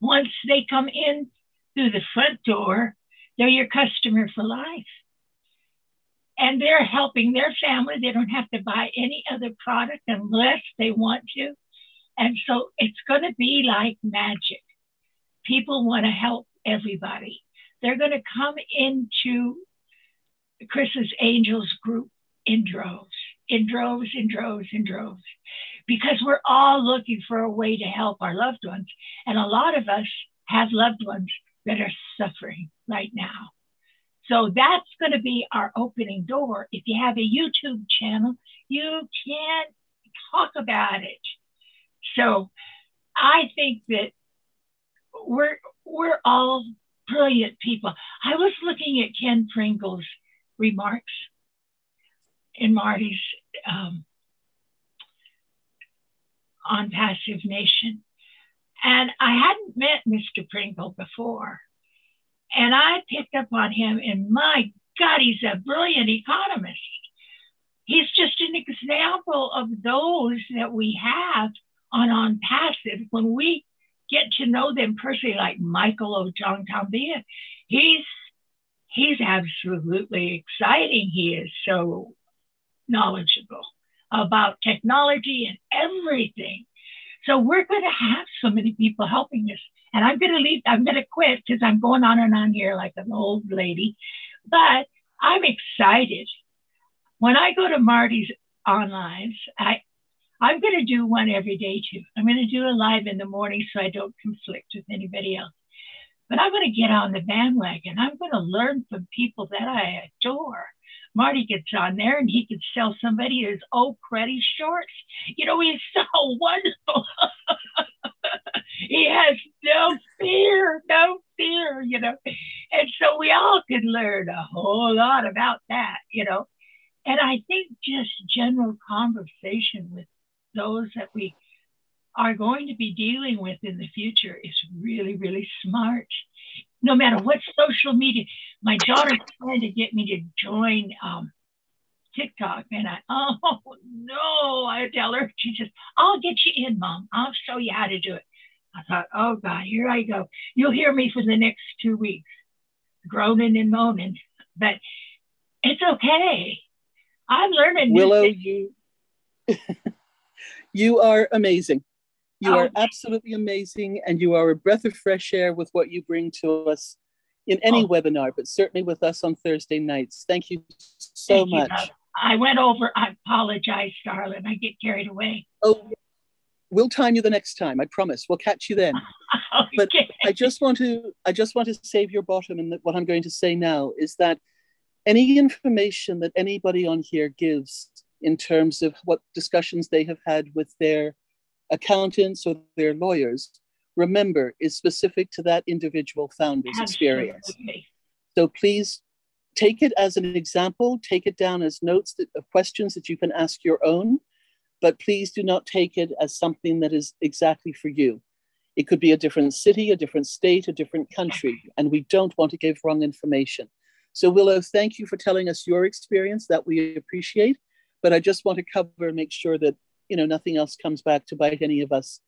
Once they come in through the front door, they're your customer for life. And they're helping their family. They don't have to buy any other product unless they want to. And so it's going to be like magic. People want to help everybody. They're going to come into Chris's Angels group in droves, because we're all looking for a way to help our loved ones. And a lot of us have loved ones that are suffering right now. So that's going to be our opening door. If you have a YouTube channel, you can talk about it. So I think that we're all brilliant people. I was looking at Ken Pringle's remarks in Marty's ONPASSIVE Nation. And I hadn't met Mr. Pringle before. And I picked up on him, and my God, he's a brilliant economist. He's just an example of those that we have on ONPASSIVE. When we get to know them personally, like Michael Ojong-Tambia, he's absolutely exciting. He is so knowledgeable about technology and everything. So we're going to have so many people helping us. And I'm going to leave, I'm going to quit because I'm going on and on here like an old lady. But I'm excited. When I go to Marty's onlines, I'm going to do one every day too. I'm going to do a live in the morning so I don't conflict with anybody else. But I'm going to get on the bandwagon. I'm going to learn from people that I adore. Marty gets on there and he could sell somebody his old cruddy shorts. He's so wonderful. He has no fear. And so we all could learn a whole lot about that, And I think just general conversation with those that we are going to be dealing with in the future is really, really smart. No matter what social media, my daughter's trying to get me to join TikTok, and I tell her, she says, I'll get you in, Mom. I'll show you how to do it. I thought, oh God, here I go. You'll hear me for the next 2 weeks, groaning and moaning, but it's okay. I'm learning. Willow, you are amazing. You are absolutely amazing, and you are a breath of fresh air with what you bring to us in any webinar, but certainly with us on Thursday nights. Thank you so much. I went over. I apologize, darling. I get carried away. Oh, we'll time you the next time. I promise. We'll catch you then. Okay. But I just want to save your bottom, and what I'm going to say now is that any information that anybody on here gives in terms of what discussions they have had with their accountants, or their lawyers, remember, is specific to that individual founder's experience. Absolutely. So please take it as an example, take it down as notes of questions that you can ask your own, but please do not take it as something that is exactly for you. It could be a different city, a different state, a different country, and we don't want to give wrong information. So Willow, thank you for telling us your experience, that we appreciate, but I just want to cover and make sure that, you know, nothing else comes back to bite any of us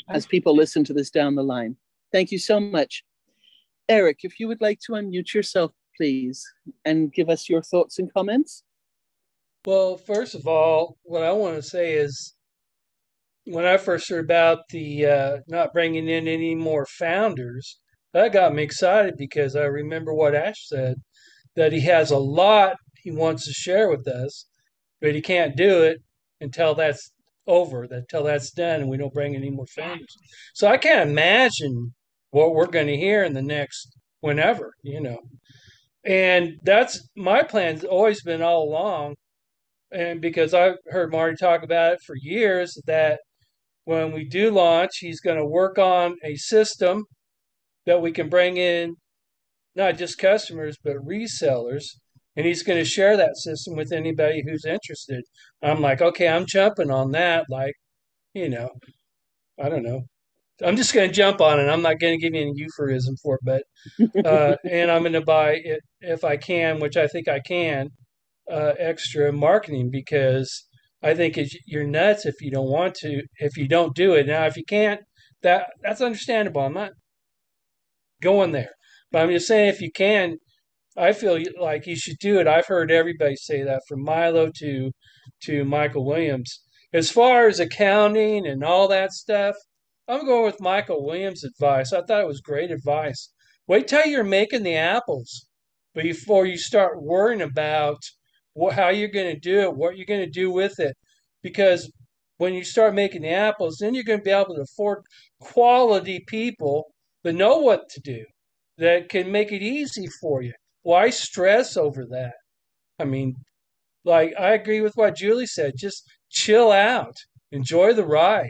as people listen to this down the line. Thank you so much. Eric, if you would like to unmute yourself, please, and give us your thoughts and comments. Well, first of all, what I want to say is when I first heard about the not bringing in any more founders, that got me excited because I remember what Ash said, that he has a lot he wants to share with us, but he can't do it until that's over, until that's done, and we don't bring any more founders. So I can't imagine what we're going to hear in the next whenever, you know. And that's my plan's always been all along. And because I've heard Marty talk about it for years, that when we do launch, he's going to work on a system that we can bring in not just customers, but resellers. And he's going to share that system with anybody who's interested. I'm like, okay, I'm jumping on that. Like, you know, I don't know. I'm just going to jump on it. I'm not going to give you any euphemism for it, but, and I'm going to buy it if I can, which I think I can, extra marketing, because I think you're nuts if you don't want to, if you don't do it. Now, if you can't, that's understandable. I'm not going there, but I'm just saying if you can, I feel like you should do it. I've heard everybody say that, from Milo to Michael Williams. As far as accounting and all that stuff, I'm going with Michael Williams' advice. I thought it was great advice. Wait till you're making the apples before you start worrying about how you're going to do it, what you're going to do with it. Because when you start making the apples, then you're going to be able to afford quality people that know what to do, that can make it easy for you. Why stress over that? I mean, like, I agree with what Julie said. Just chill out, enjoy the ride.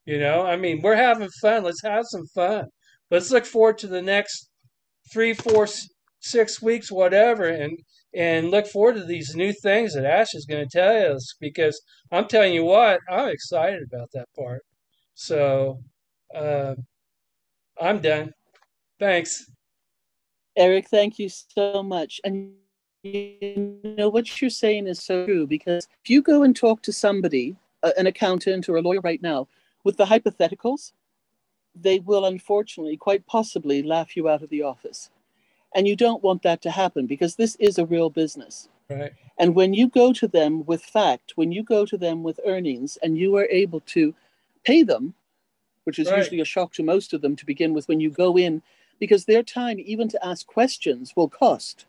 You know, I mean, we're having fun. Let's have some fun. Let's look forward to the next 3, 4, 6 weeks, whatever, and look forward to these new things that Ash is going to tell us, because I'm telling you what, I'm excited about that part. So I'm done. Thanks. Eric, thank you so much. And you know, what you're saying is so true, because if you go and talk to somebody, an accountant or a lawyer right now, with the hypotheticals, they will unfortunately, quite possibly, laugh you out of the office. And you don't want that to happen, because this is a real business. Right. And when you go to them with fact, when you go to them with earnings, and you are able to pay them, which is usually a shock to most of them to begin with when you go in, because their time even to ask questions will cost.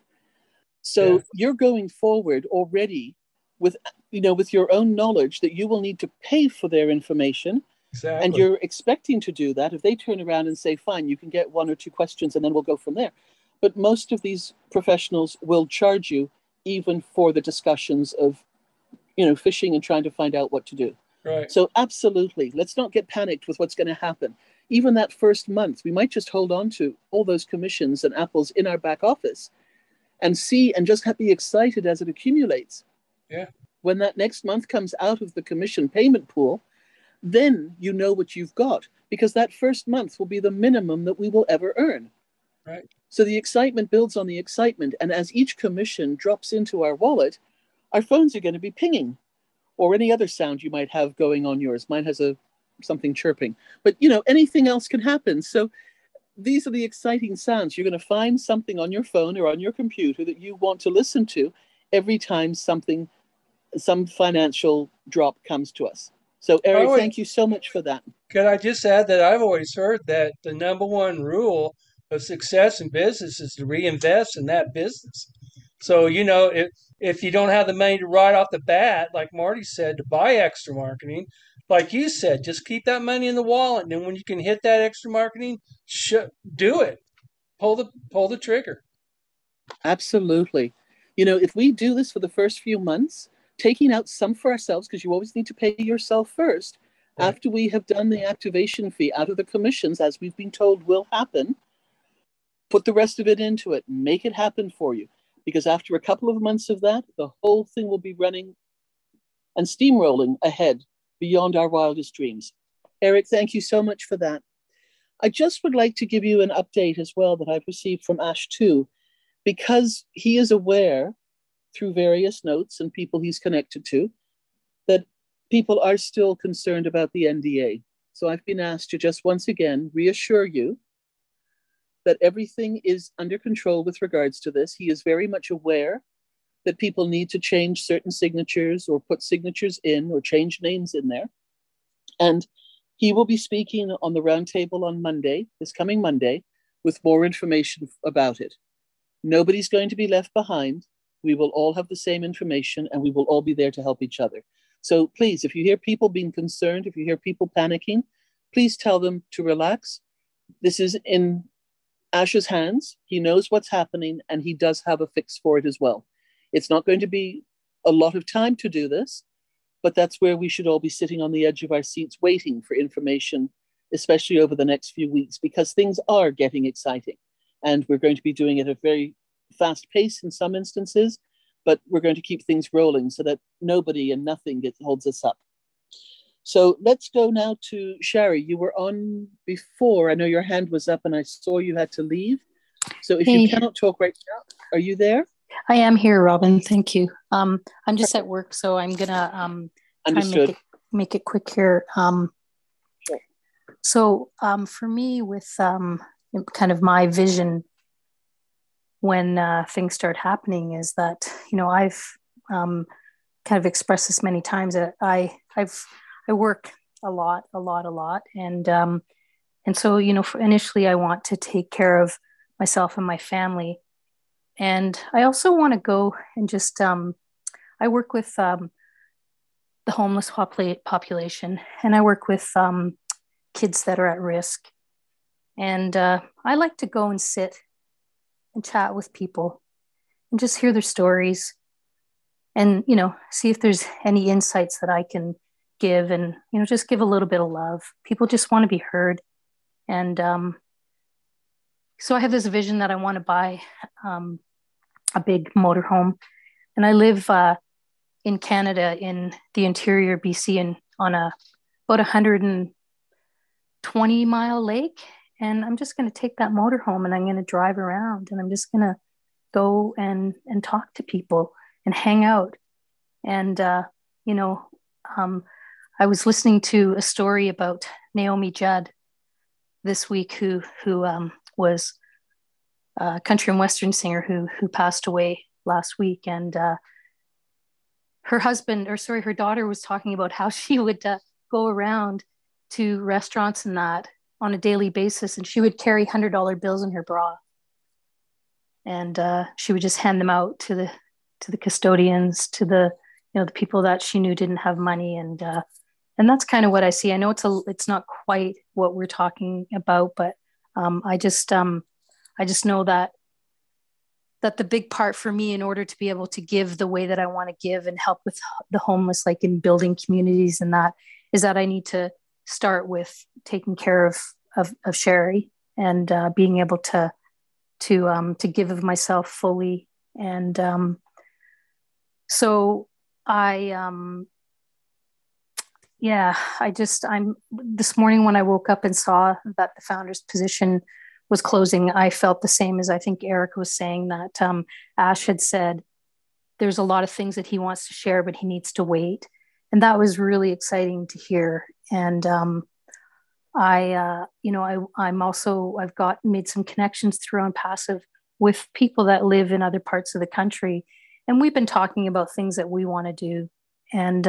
So you're going forward already with, you know, with your own knowledge that you will need to pay for their information. Exactly. And you're expecting to do that. If they turn around and say, fine, you can get 1 or 2 questions and then we'll go from there. But most of these professionals will charge you even for the discussions of, you know, fishing and trying to find out what to do. Right. So absolutely, let's not get panicked with what's going to happen. Even that first month, we might just hold on to all those commissions and apples in our back office and see, and just be excited as it accumulates. Yeah. When that next month comes out of the commission payment pool, then you know what you've got, because that first month will be the minimum that we will ever earn. Right. So the excitement builds on the excitement. And as each commission drops into our wallet, our phones are going to be pinging, or any other sound you might have going on yours. Mine has something chirping, but you know, anything else can happen. So these are the exciting sounds. You're going to find something on your phone or on your computer that you want to listen to every time some financial drop comes to us. So Eric, thank you so much for that. Could I just add that I've always heard that the number one rule of success in business is to reinvest in that business. So, you know, if you don't have the money to right off the bat, like Marty said, to buy extra marketing, like you said, just keep that money in the wallet. And then when you can hit that extra marketing, do it. Pull the trigger. Absolutely. You know, if we do this for the first few months, taking out some for ourselves, because you always need to pay yourself first, After we have done the activation fee out of the commissions, as we've been told will happen, put the rest of it into it. Make it happen for you. Because after a couple of months of that, the whole thing will be running and steamrolling ahead beyond our wildest dreams. Eric, thank you so much for that. I just would like to give you an update as well that I've received from Ash too, because he is aware through various notes and people he's connected to that people are still concerned about the NDA. So I've been asked to just once again reassure you that everything is under control with regards to this. He is very much aware that people need to change certain signatures or put signatures in or change names in there. And he will be speaking on the roundtable on Monday, this coming Monday, with more information about it. Nobody's going to be left behind. We will all have the same information and we will all be there to help each other. So please, if you hear people being concerned, if you hear people panicking, please tell them to relax. This is in Ash's hands. He knows what's happening and he does have a fix for it as well. It's not going to be a lot of time to do this, but that's where we should all be sitting on the edge of our seats waiting for information, especially over the next few weeks, because things are getting exciting. And we're going to be doing it at a very fast pace in some instances, but we're going to keep things rolling so that nobody and nothing holds us up. So let's go now to Shari. You were on before. I know your hand was up and I saw you had to leave. So if you cannot talk right now, are you there? I am here, Robin. Thank you. I'm just at work, so I'm gonna try and make it quick here. So for me, with kind of my vision when things start happening is that, you know, I've kind of expressed this many times that I work a lot, and so, you know, initially I want to take care of myself and my family. And I also want to go and just, I work with the homeless population, and I work with kids that are at risk. And I like to go and sit and chat with people and just hear their stories and, you know, see if there's any insights that I can give and, you know, just give a little bit of love. People just want to be heard. And so I have this vision that I want to buy a big motorhome, and I live in Canada in the interior BC and on about 120-mile lake, and I'm just going to take that motorhome and I'm going to drive around and I'm just going to go and talk to people and hang out. And you know, I was listening to a story about Naomi Judd this week, who was a country and western singer who passed away last week. And her daughter was talking about how she would go around to restaurants and that on a daily basis, and she would carry $100 bills in her bra, and she would just hand them out to the custodians, to the, you know, the people that she knew didn't have money. And that's kind of what I see. I know it's not quite what we're talking about, but I just know that the big part for me, in order to be able to give the way that I want to give and help with the homeless, like in building communities and that, is that I need to start with taking care of Sherry and being able to give of myself fully. And so I'm this morning when I woke up and saw that the founder's position was closing, I felt the same as I think Eric was saying, that Ash had said there's a lot of things that he wants to share, but he needs to wait. And that was really exciting to hear. And I've made some connections through ONPASSIVE with people that live in other parts of the country. And we've been talking about things that we want to do. And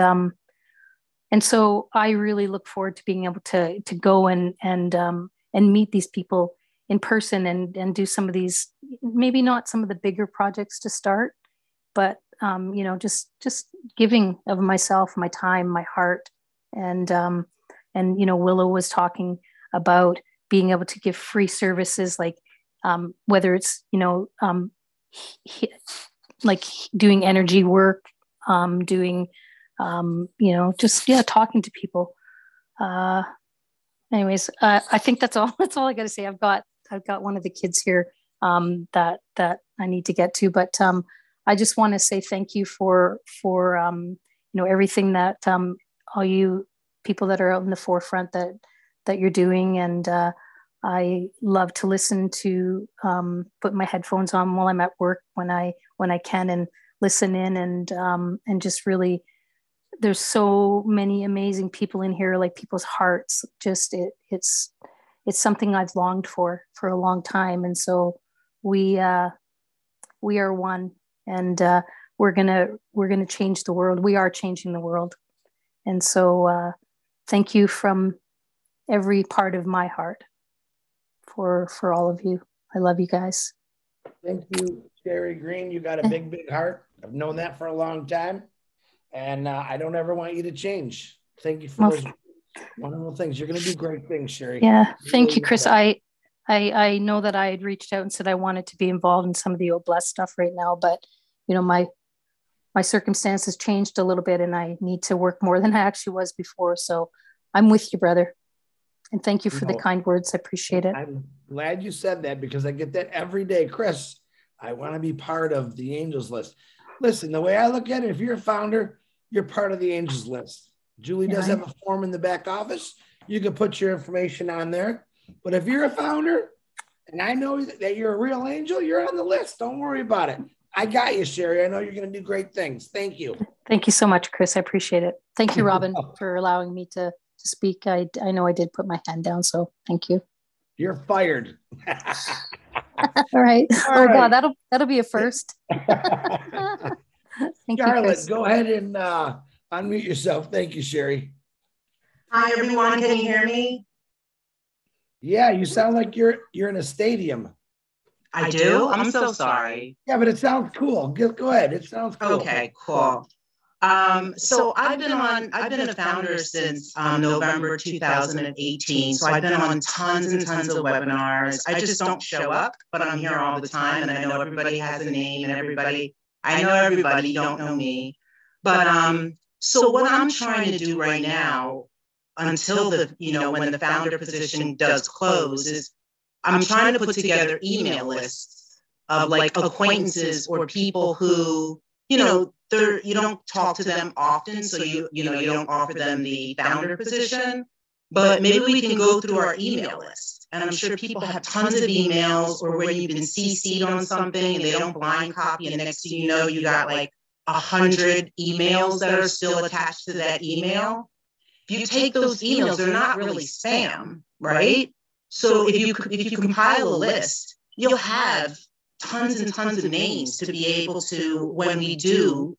so I really look forward to being able to go and meet these people in person and do some of these, maybe not some of the bigger projects to start, but you know, just giving of myself, my time, my heart. And you know, Willow was talking about being able to give free services, like whether it's, you know, like doing energy work, doing you know, just talking to people. anyways, I think that's all. That's all I got to say. I've got one of the kids here that I need to get to, but I just want to say thank you for everything that all you people that are out in the forefront that you're doing, and I love to listen to put my headphones on while I'm at work when I can and listen in, and just really, there's so many amazing people in here, like people's hearts, just it's something I've longed for a long time. And so we are one, and we're gonna change the world. We are changing the world. And so thank you from every part of my heart for all of you. I love you guys. Thank you, Sherry Green. You got a big heart. I've known that for a long time. And I don't ever want you to change. Thank you for those wonderful things. You're going to do great things, Sherry. Yeah, thank you, Chris. I know that I had reached out and said I wanted to be involved in some of the Oblast stuff right now, but my circumstances changed a little bit, and I need to work more than I actually was before. So I'm with you, brother. And thank you for the kind words. I appreciate it. I'm glad you said that, because I get that every day. Chris, I want to be part of the Angels List. Listen, the way I look at it, if you're a founder, you're part of the Angels List. Julie does have a form in the back office. You can put your information on there. But if you're a founder, and I know that you're a real angel, you're on the list. Don't worry about it. I got you, Sherry. I know you're going to do great things. Thank you. Thank you so much, Chris. I appreciate it. Thank you, Robin, for allowing me to speak. I know I did put my hand down, so thank you. You're fired. All right. Oh God, that'll be a first. Charlotte, go ahead and unmute yourself. Thank you, Sherry. Hi, everyone. Can you hear me? Yeah, you sound like you're in a stadium. I do? I'm so sorry. Yeah, but it sounds cool. Go ahead. It sounds cool. Okay, cool. So I've been a founder since November 2018. So I've been on tons and tons of webinars. I just don't show up, but I'm here all the time, and I know everybody has a name, and I know everybody don't know me. But so what I'm trying to do right now, until when the founder position does close, is I'm trying to put together email lists of like acquaintances or people who, you don't talk to them often, so you don't offer them the founder position, but maybe we can go through our email list. And I'm sure people have tons of emails, or where you've been CC'd on something and they don't blind copy, and next thing you know, you got like 100 emails that are still attached to that email. If you take those emails, they're not really spam, right? So if you compile a list, you'll have tons and tons of names to be able to, when we do,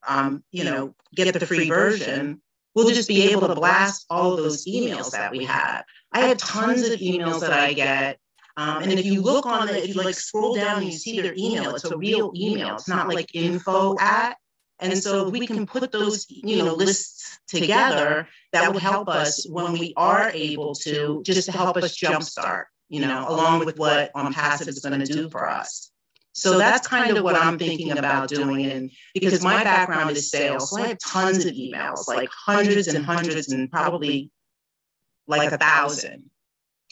get the free version, we'll just be able to blast all of those emails that we have. I have tons of emails that I get. And if you look on it, if you like scroll down and you see their email, it's a real email. It's not like info at. And so if we can put those, lists together, that would help us when we are able to, just to help us jumpstart, along with what ONPASSIVE is going to do for us. So that's kind of what I'm thinking about doing. And because my background is sales, so I have tons of emails, like hundreds and hundreds, and probably like 1,000.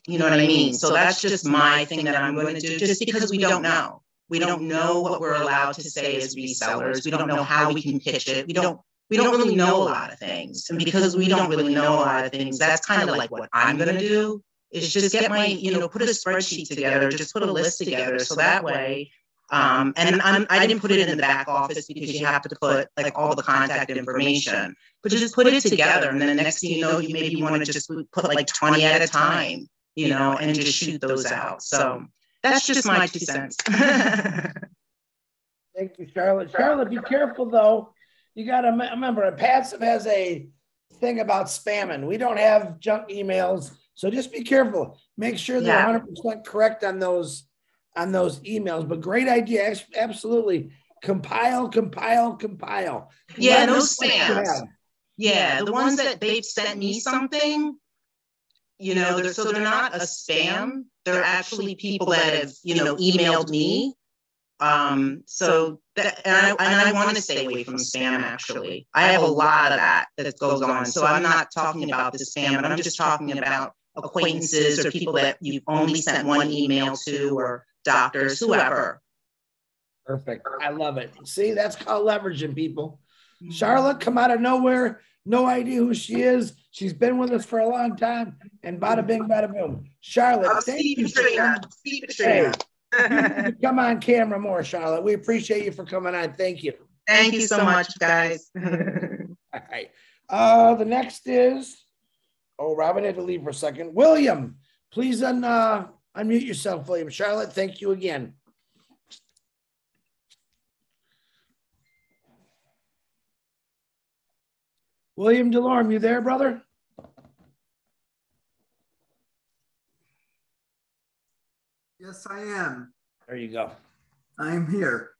You know what I mean? So that's just my thing that I'm going to do, just because we don't know. We don't know what we're allowed to say as resellers. We don't know how we can pitch it. We don't really know a lot of things. And because we don't really know a lot of things, that's kind of like what I'm going to do, is just get my, put a spreadsheet together, just put a list together. So that way, and I didn't put it in the back office because you have to put like all the contact information, but just put it together. And then the next thing you know, you maybe want to just put like 20 at a time, and just shoot those out. So that's just my 2 cents. Thank you, Charlotte. Charlotte, be careful though. You got to remember, Passive has a thing about spamming. We don't have junk emails, so just be careful. Make sure they're 100% correct on those emails. But great idea, absolutely. Compile. Yeah, those spams. Yeah, the ones that they've sent me something. They're not a spam. They're actually people that have, emailed me. So that, and I want to stay away from spam, actually. I have a lot of that goes on. So I'm not talking about the spam, but I'm just talking about acquaintances or people that you've only sent one email to, or doctors, whoever. Perfect. I love it. See, that's called leveraging, people. Charlotte, come out of nowhere. No idea who she is. She's been with us for a long time. And bada bing, bada boom. Charlotte, thank you. Hey, you come on camera more, Charlotte. We appreciate you for coming on. Thank you. Thank you so much, guys. All right. The next is, Robin had to leave for a second. William, please unmute yourself, William. Charlotte, thank you again. William Delorme, you there, brother? Yes, I am. There you go. I'm here.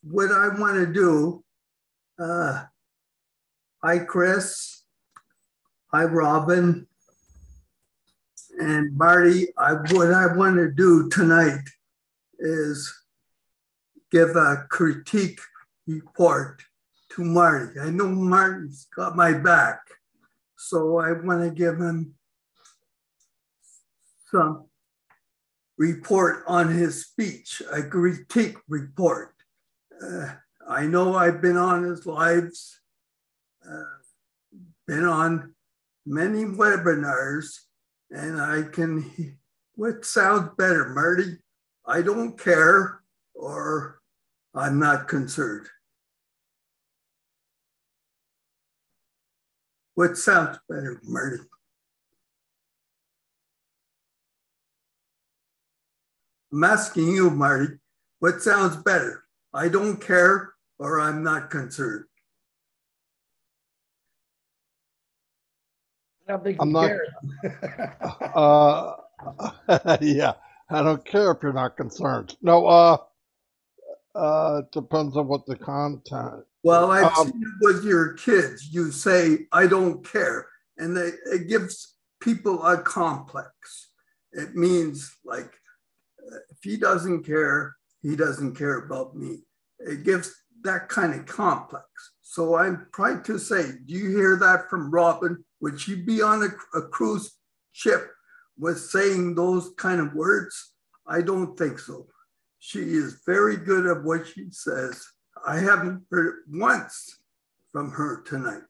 What I want to do, hi, Chris. Hi, Robin. And Marty, what I want to do tonight is give a critique report to Marty. I know Marty's got my back, so I want to give him some report on his speech, a critique report. I know I've been on his lives, been on many webinars, and what sounds better, Marty? I don't care, or I'm not concerned. What sounds better, Marty? I'm asking you, Marty, what sounds better? I don't care, or I'm not concerned. I don't think I'm you not. care. Yeah, I don't care if you're not concerned. No, it depends on what the content. Well, I've seen it with your kids. You say, I don't care. And it gives people a complex. It means like, if he doesn't care, he doesn't care about me. It gives that kind of complex. So I'm trying to say, do you hear that from Robin? Would she be on a cruise ship with saying those kind of words? I don't think so. She is very good at what she says. I haven't heard it once from her tonight.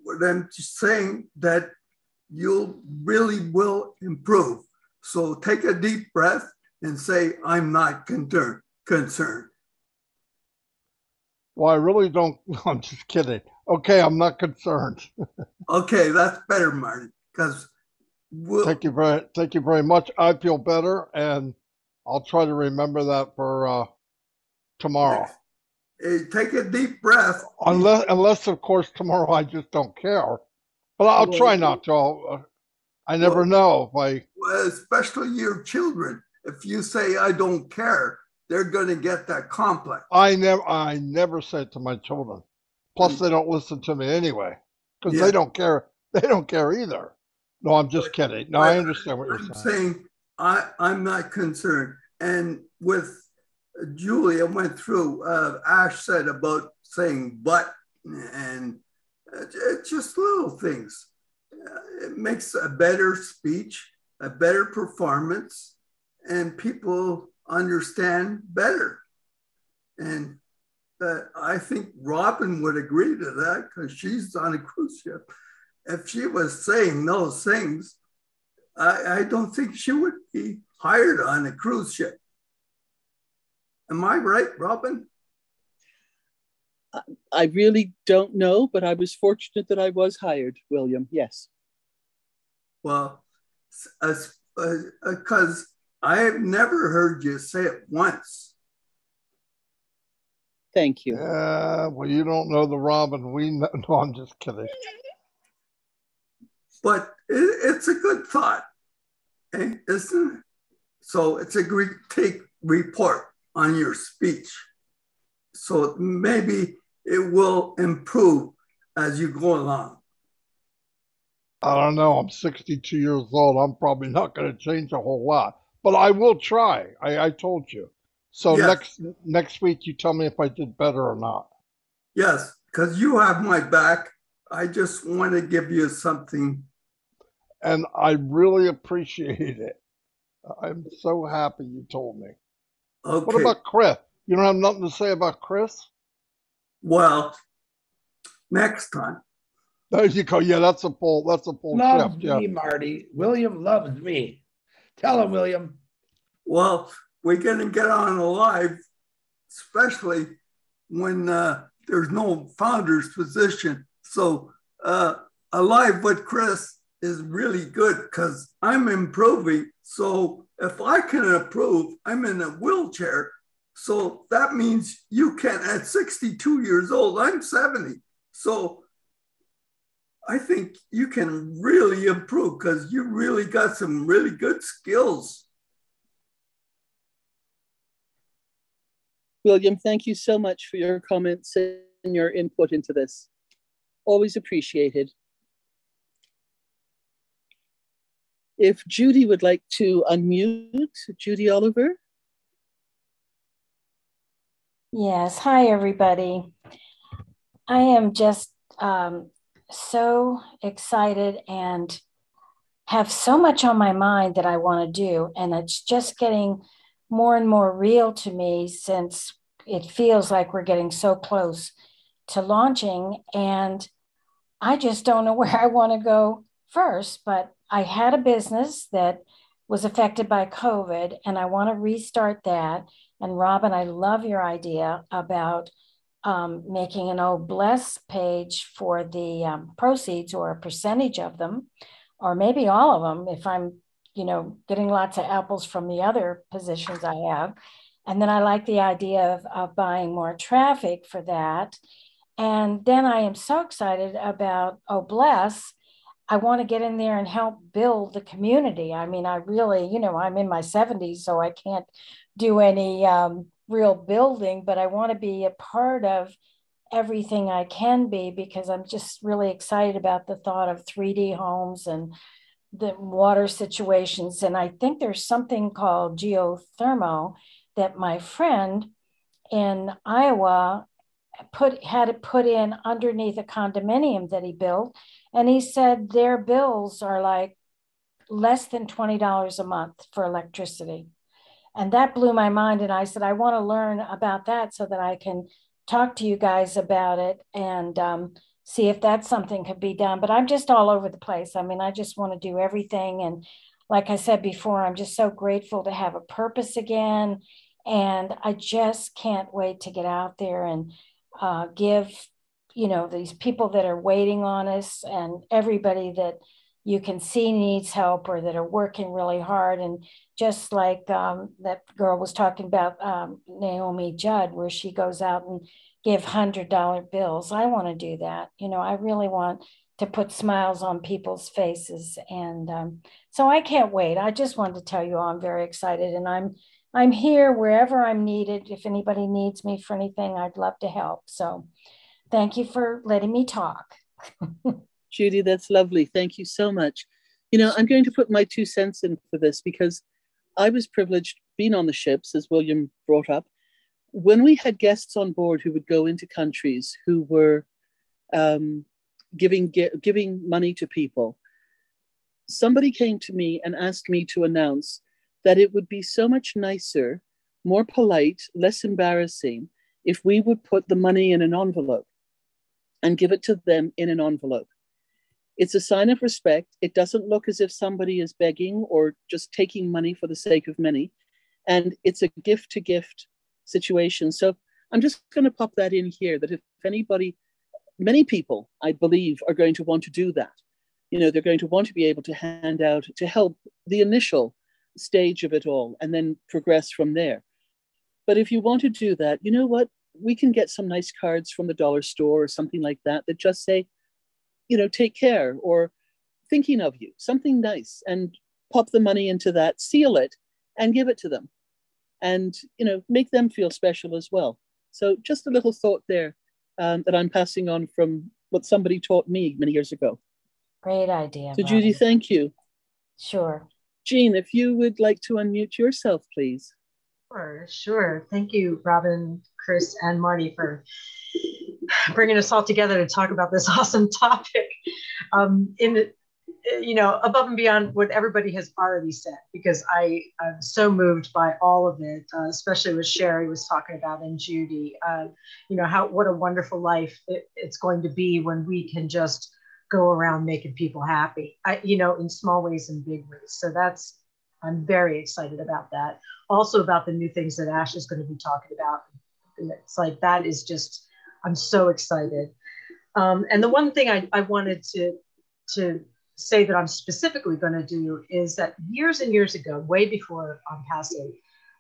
But I'm just saying that you really will improve. So take a deep breath and say, I'm not concerned. Well, I really don't. I'm just kidding. Okay, I'm not concerned. Okay, that's better, Marty. Because thank you very much. I feel better, and I'll try to remember that for tomorrow. Hey, take a deep breath. Unless of course tomorrow I just don't care. But I'll try not to. I never know if I. Well, especially your children. If you say I don't care, they're going to get that complex. I never say it to my children. Plus, they don't listen to me anyway because they don't care. They don't care either. No, I'm just kidding. No, I understand what you're saying. I'm saying I'm not concerned. And with Julia went through, Ash said about saying but, and it's just little things. It makes a better speech, a better performance, and people understand better. And I think Robin would agree to that because she's on a cruise ship. If she was saying those things, I don't think she would be hired on a cruise ship. Am I right, Robin? I really don't know, but I was fortunate that I was hired, William. Yes. Well, because I have never heard you say it once. Thank you. Well, you don't know the Robin. We know. No, I'm just kidding. But it's a good thought, isn't it? So it's a great report on your speech. So maybe it will improve as you go along. I don't know. I'm 62 years old. I'm probably not going to change a whole lot. but I will try. I told you. So Yes. next week, you tell me if I did better or not. Yes, because you have my back. I just want to give you something. And I really appreciate it. I'm so happy you told me. Okay. What about Chris? You don't have nothing to say about Chris? Well, next time. There you go. Yeah, that's a full Loves shift. me, Yeah. Marty. William loves me. Tell him, William. Well, we're going to get on a live, especially when there's no founder's position. So a live with Chris is really good because I'm improving. So if I can improve, I'm in a wheelchair. So that means you can, at 62 years old, I'm 70. So I think you can really improve because you really got some really good skills. William, thank you so much for your comments and your input into this. Always appreciated. If Judy would like to unmute, Judy Oliver. Yes, hi everybody. I am just so excited and have so much on my mind that I want to do, and it's just getting more and more real to me since it feels like we're getting so close to launching, and I just don't know where I want to go first. But I had a business that was affected by COVID, and I want to restart that. And Robin, I love your idea about making an Oh Bless page for the proceeds, or a percentage of them, or maybe all of them if I'm, getting lots of apples from the other positions I have. And then I like the idea of buying more traffic for that. And then I am so excited about Oh Bless. I want to get in there and help build the community. I mean, I really, I'm in my 70s, so I can't do any real building, but I want to be a part of everything I can be, because I'm just really excited about the thought of 3D homes and the water situations. And I think there's something called geothermal that my friend in Iowa had it put in underneath a condominium that he built. And he said their bills are like less than $20 a month for electricity. And that blew my mind. And I said, I want to learn about that so that I can talk to you guys about it and see if that's something could be done. But I'm just all over the place. I mean, I just want to do everything. And like I said before, I'm just so grateful to have a purpose again. And I just can't wait to get out there and give, these people that are waiting on us and everybody that you can see needs help or that are working really hard. And just like that girl was talking about, Naomi Judd, where she goes out and give $100 bills. I want to do that. I really want to put smiles on people's faces. And so I can't wait. I just wanted to tell you all I'm very excited, and I'm here wherever I'm needed. If anybody needs me for anything, I'd love to help. So thank you for letting me talk. Judy, that's lovely. Thank you so much. I'm going to put my 2 cents in for this because I was privileged being on the ships, as William brought up. When we had guests on board who would go into countries who were giving money to people, somebody came to me and asked me to announce that it would be so much nicer, more polite, less embarrassing if we would put the money in an envelope and give it to them in an envelope. It's a sign of respect. It doesn't look as if somebody is begging or just taking money for the sake of money. And it's a gift to gift situation. So I'm just going to pop that in here, that if anybody, many people, I believe, are going to want to do that. They're going to want to be able to hand out to help the initial stage of it all and then progress from there. But if you want to do that, you know what? We can get some nice cards from the dollar store or something like that that just say, take care, or thinking of you, something nice, and pop the money into that, seal it, and give it to them. And, make them feel special as well. So just a little thought there that I'm passing on from what somebody taught me many years ago. Great idea. So Judy, thank you. Sure. Jean, if you would like to unmute yourself, please. Sure. Thank you, Robin, Chris, and Marty for bringing us all together to talk about this awesome topic. Above and beyond what everybody has already said, because I'm so moved by all of it, especially what Sherry was talking about and Judy. What a wonderful life it's going to be when we can just go around making people happy, in small ways and big ways. So I'm very excited about that. Also about the new things that Ash is going to be talking about. It's like, that is just, I'm so excited. And the one thing I wanted to say that I'm specifically going to do is that years and years ago, way before ONPASSIVE,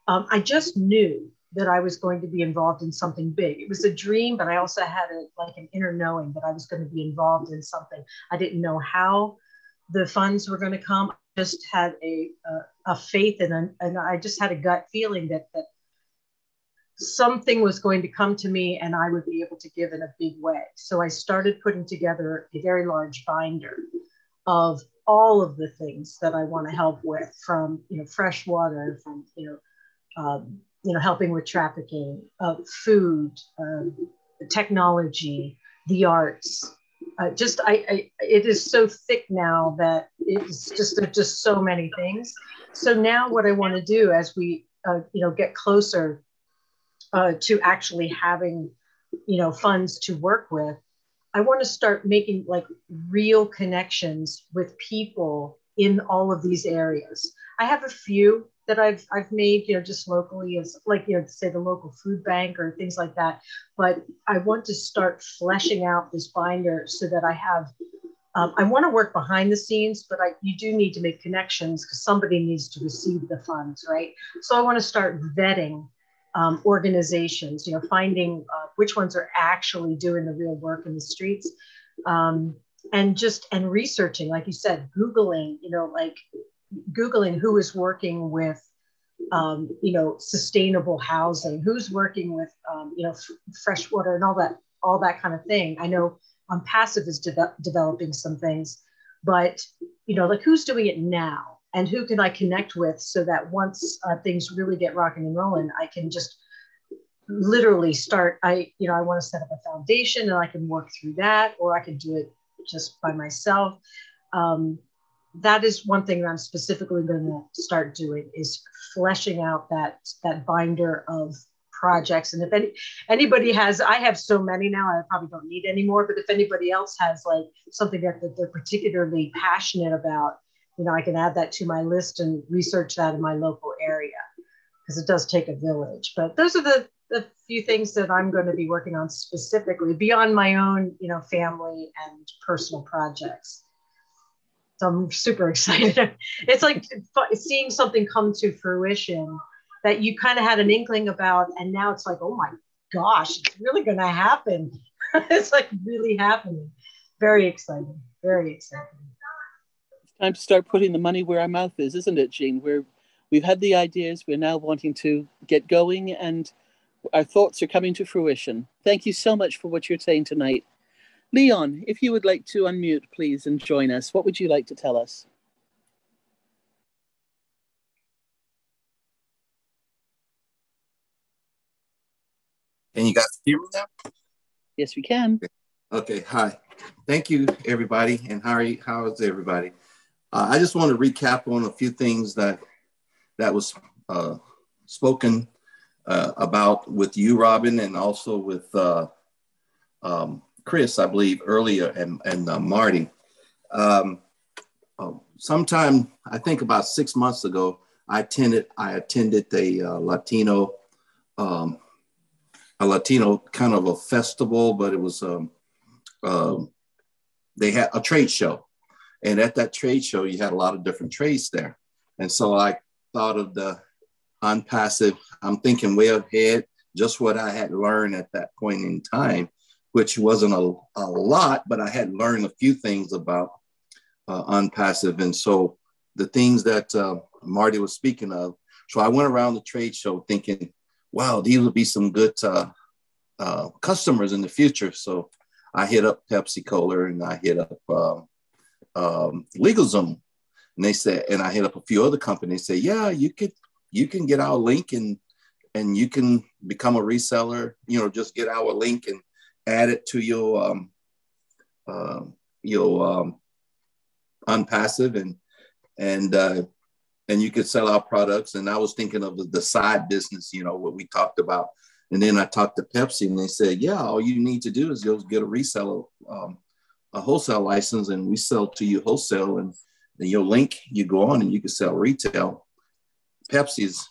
I just knew that I was going to be involved in something big. It was a dream, but I also had an inner knowing that I was going to be involved in something. I didn't know how the funds were going to come. I just had a faith and I just had a gut feeling that something was going to come to me and I would be able to give in a big way. So I started putting together a very large binder of all of the things that I want to help with, from fresh water, from helping with trafficking, food, technology, the arts. It is so thick now that it's just so many things. So now what I want to do as we get closer to actually having funds to work with, I want to start making real connections with people in all of these areas. I have a few that I've made, just locally, as say the local food bank or things like that. But I want to start fleshing out this binder so that I have, I want to work behind the scenes, but you do need to make connections because somebody needs to receive the funds, right? So I want to start vetting organizations, finding which ones are actually doing the real work in the streets, and researching, like you said, Googling who is working with, sustainable housing, who's working with, fresh water and all that kind of thing. I know ONPASSIVE is developing some things, but, who's doing it now? And who can I connect with so that once things really get rocking and rolling, I can just literally start. I want to set up a foundation and I can work through that, or I can do it just by myself. That is one thing that I'm specifically going to start doing, is fleshing out that binder of projects. And if anybody has, I have so many now, I probably don't need any more, but if anybody else has something that they're particularly passionate about, I can add that to my list and research that in my local area, because it does take a village. But those are the few things that I'm going to be working on specifically beyond my own, family and personal projects. So I'm super excited. It's like seeing something come to fruition that you kind of had an inkling about, and now it's like, oh my gosh, it's really going to happen. It's really happening. Very exciting. Very exciting. Time to start putting the money where our mouth is, isn't it, Jean? We've had the ideas, we're now wanting to get going, and our thoughts are coming to fruition. Thank you so much for what you're saying tonight. Leon, if you would like to unmute, please, and join us, what would you like to tell us? Can you guys hear me now? Yes, we can. Okay, hi. Thank you, everybody. And how is everybody? I just want to recap on a few things that was spoken about with you, Robin, and also with Chris, I believe, earlier, and Marty. Sometime, I think about 6 months ago, I attended a Latino kind of a festival, but it was they had a trade show. And at that trade show, you had a lot of different trades there. And so I thought of the ONPASSIVE. I'm thinking way ahead, just what I had learned at that point in time, which wasn't a lot, but I had learned a few things about ONPASSIVE. And so the things that Marty was speaking of. So I went around the trade show thinking, wow, these would be some good customers in the future. So I hit up Pepsi Cola and I hit up LegalZoom. And they said, and I hit up a few other companies, say, yeah, you can get our link and you can become a reseller, just get our link and add it to your ONPASSIVE and you could sell our products. And I was thinking of the side business, what we talked about. And then I talked to Pepsi and they said, yeah, all you need to do is go get a reseller, a wholesale license, and we sell to you wholesale, and then your link, you go on and you can sell retail. Pepsi's,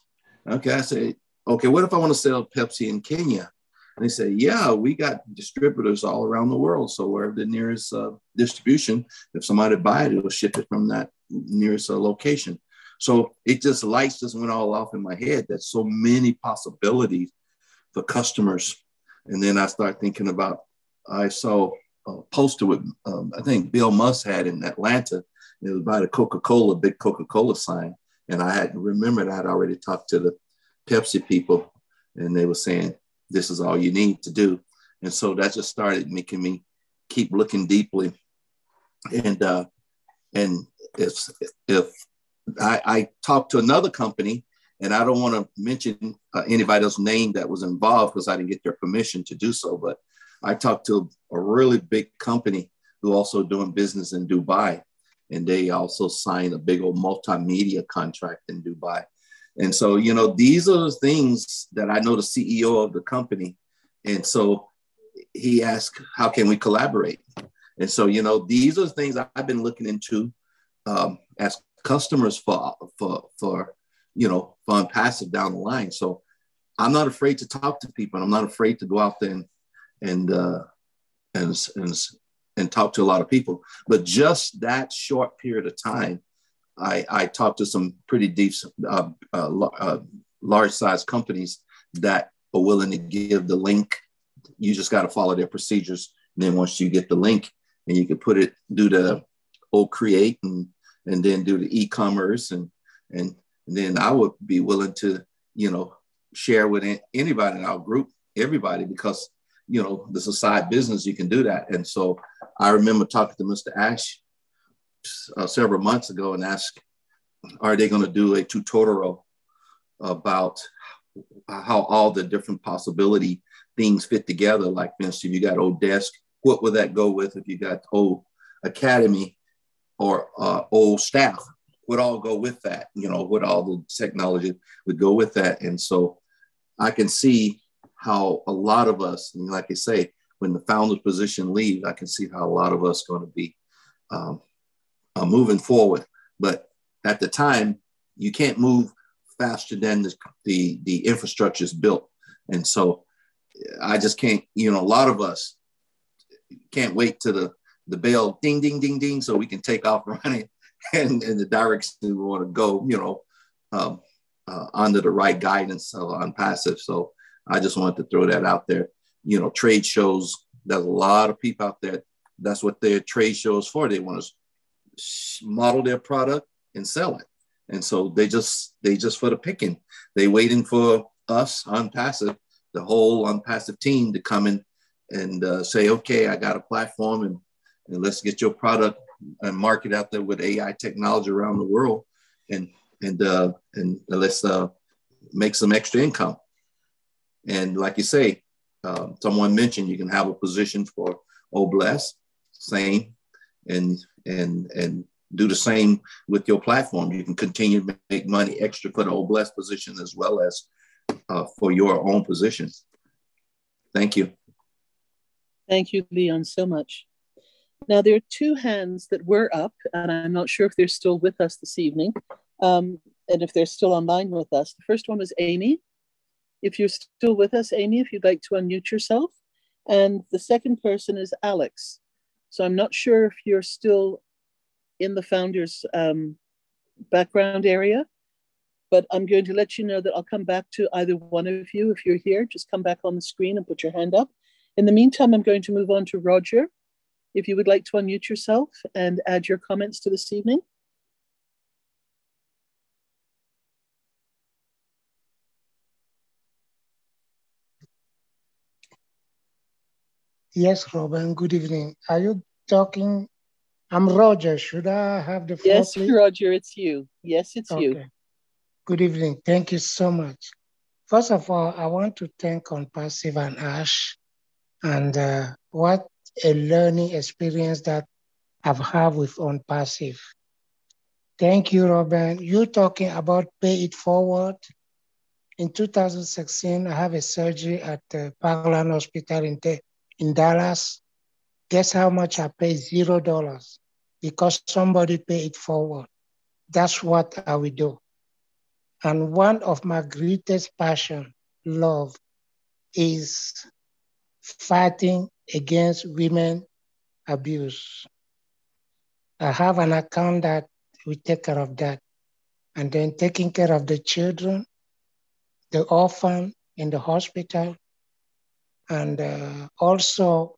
okay. I say, okay, what if I want to sell Pepsi in Kenya? And they say, yeah, we got distributors all around the world. So wherever the nearest distribution, if somebody buy it, it'll ship it from that nearest location. So it just lights just went all off in my head. There's so many possibilities for customers. And then I start thinking about, I saw a poster with, I think Bill Musk had in Atlanta. It was by the Coca-Cola, big Coca-Cola sign. And I had remembered I had already talked to the Pepsi people, and they were saying, this is all you need to do. And so that just started making me keep looking deeply. And if I talked to another company, and I don't want to mention anybody else's name that was involved because I didn't get their permission to do so, but I talked to a really big company who also doing business in Dubai. And they also signed a big old multimedia contract in Dubai. And so, these are the things that I know the CEO of the company. And so he asked, how can we collaborate? And so, these are the things I've been looking into as customers for ONPASSIVE down the line. So I'm not afraid to talk to people. I'm not afraid to go out there and talk to a lot of people. But just that short period of time, I talked to some pretty deep, large size companies that are willing to give the link. You just got to follow their procedures. And then once you get the link, and you can do the old create and then do the e-commerce. And then I would be willing to, share with anybody in our group, everybody, because, this is a side business, you can do that. And so I remember talking to Mr. Ash several months ago and asked, are they going to do a tutorial about how all the different possibility things fit together? Like, for instance, if you got old desk, what would that go with? If you got old academy or old staff, would all go with that, what all the technology would go with that. And so I can see how a lot of us, and like I say, when the founder's position leaves, I can see how a lot of us are going to be moving forward. But at the time, you can't move faster than the infrastructure is built. And so I just can't, a lot of us can't wait to the bell ding, ding, ding, ding, so we can take off running and in the direction we want to go, under the right guidance on passive. So I just wanted to throw that out there. Trade shows, there's a lot of people out there. That's what their trade shows for. They want to model their product and sell it. And so they just for the picking. They waiting for us ONPASSIVE, the whole ONPASSIVE team, to come in and say, okay, I got a platform and let's get your product and market out there with AI technology around the world, and let's make some extra income. And like you say, someone mentioned you can have a position for OBLES, same, and do the same with your platform. You can continue to make money extra for the OBLES position as well as for your own positions. Thank you. Thank you, Leon, so much. Now, there are two hands that were up, and I'm not sure if they're still with us this evening, and if they're still online with us. The first one was Amy. If you're still with us, Amy, if you'd like to unmute yourself. And the second person is Alex. So I'm not sure if you're still in the founder's background area, but I'm going to let you know that I'll come back to either one of you. If you're here, just come back on the screen and put your hand up. In the meantime, I'm going to move on to Roger. If you would like to unmute yourself and add your comments to this evening. Yes, Robin, good evening. Are you talking I'm Roger. Should I have the floor, Yes, please? Roger, it's you. Yes, it's you. Okay. Good evening. Thank you so much. First of all, I want to thank ONPASSIVE and Ash, and what a learning experience that I've had with ONPASSIVE. Thank you, Robin. You talking about pay it forward. In 2016, I have a surgery at the Parkland Hospital in Dallas. Guess how much I paid? $0 because somebody paid it forward. That's what I will do. And one of my greatest passion, love, is fighting against women abuse. I have an account that we take care of that. And then taking care of the children, the orphan in the hospital. And also,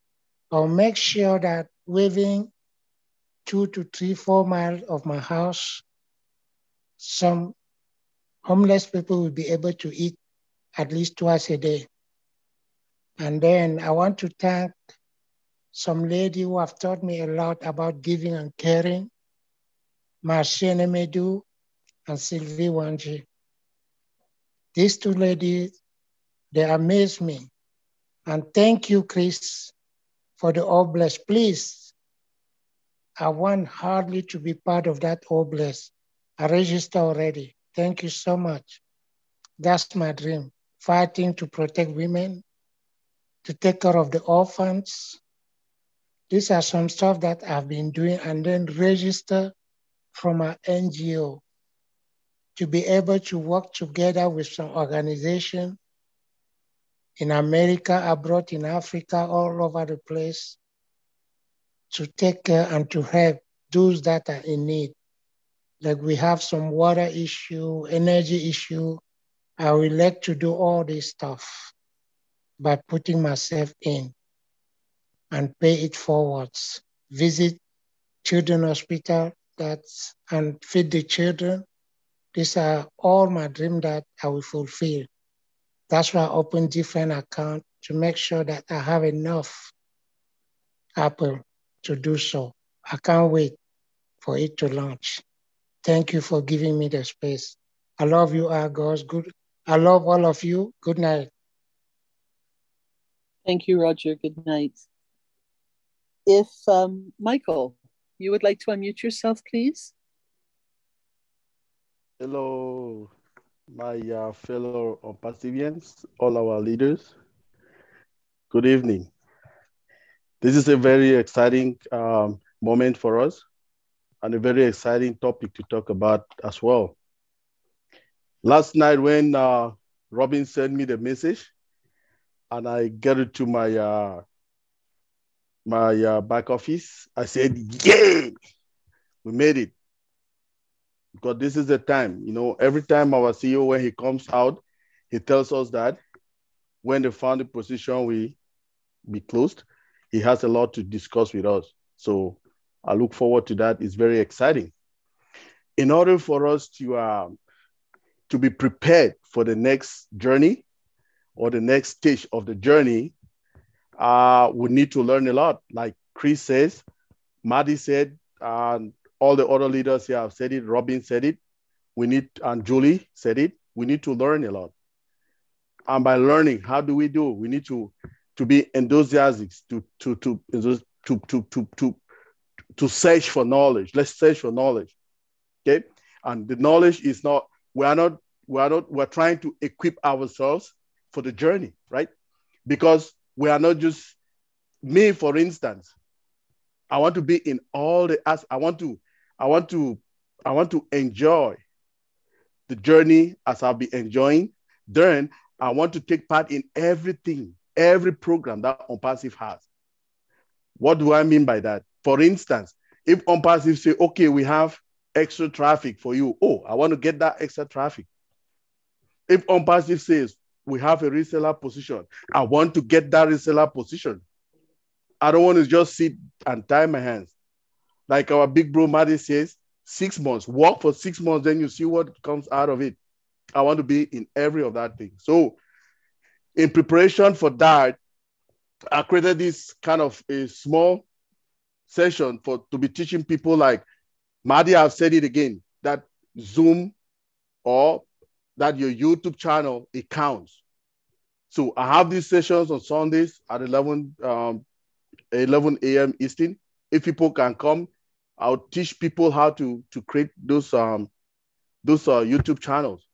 I'll make sure that within 2 to 3, 4 miles of my house, some homeless people will be able to eat at least twice a day. And then I want to thank some lady who have taught me a lot about giving and caring, Marciene Medu and Sylvie Wanji. These two ladies, they amaze me. And thank you, Chris, for the All Blessed. Please, I want hardly to be part of that All Blessed. I registered already. Thank you so much. That's my dream, fighting to protect women, to take care of the orphans. These are some stuff that I've been doing, and then register from an NGO to be able to work together with some organization in America, abroad, in Africa, all over the place, to take care and to help those that are in need. Like we have some water issue, energy issue. I would like to do all this stuff by putting myself in and pay it forwards. Visit children hospital and feed the children. These are all my dreams that I will fulfill. That's why I open different accounts to make sure that I have enough Apple to do so. I can't wait for it to launch. Thank you for giving me the space. I love you, Argos. Good. I love all of you. Good night. Thank you, Roger. Good night. If Michael, you would like to unmute yourself, please. Hello, my fellow ONPASSIVians, all our leaders. Good evening. This is a very exciting moment for us and a very exciting topic to talk about as well. Last night when Robin sent me the message and I get it to my back office, I said, yay, we made it. Because this is the time, every time our CEO, when he comes out, he tells us that when the founding position will be closed, he has a lot to discuss with us. So I look forward to that. It's very exciting. In order for us to be prepared for the next journey or the next stage of the journey, we need to learn a lot. Like Chris says, Marty said, all the other leaders here have said it, Robin said it, and Julie said it, we need to learn a lot. And by learning, how do we do? We need to be enthusiastic, to search for knowledge. Let's search for knowledge. Okay? And the knowledge is not, we're trying to equip ourselves for the journey, right? Because we are not just, me, for instance, I want to be in all the, I want to enjoy the journey as I'll be enjoying. Then I want to take part in everything, every program that ONPASSIVE has. What do I mean by that? For instance, if ONPASSIVE say, okay, we have extra traffic for you. Oh, I want to get that extra traffic. If ONPASSIVE says we have a reseller position, I want to get that reseller position. I don't want to just sit and tie my hands. Like our big bro Marty says, 6 months, work for 6 months, then you see what comes out of it. I want to be in every of that thing. So in preparation for that, I created this kind of a small session to be teaching people like Marty have said it again, that Zoom or that your YouTube channel, it counts. So I have these sessions on Sundays at 11 a.m. Eastern. If people can come, I'll teach people how to create those YouTube channels.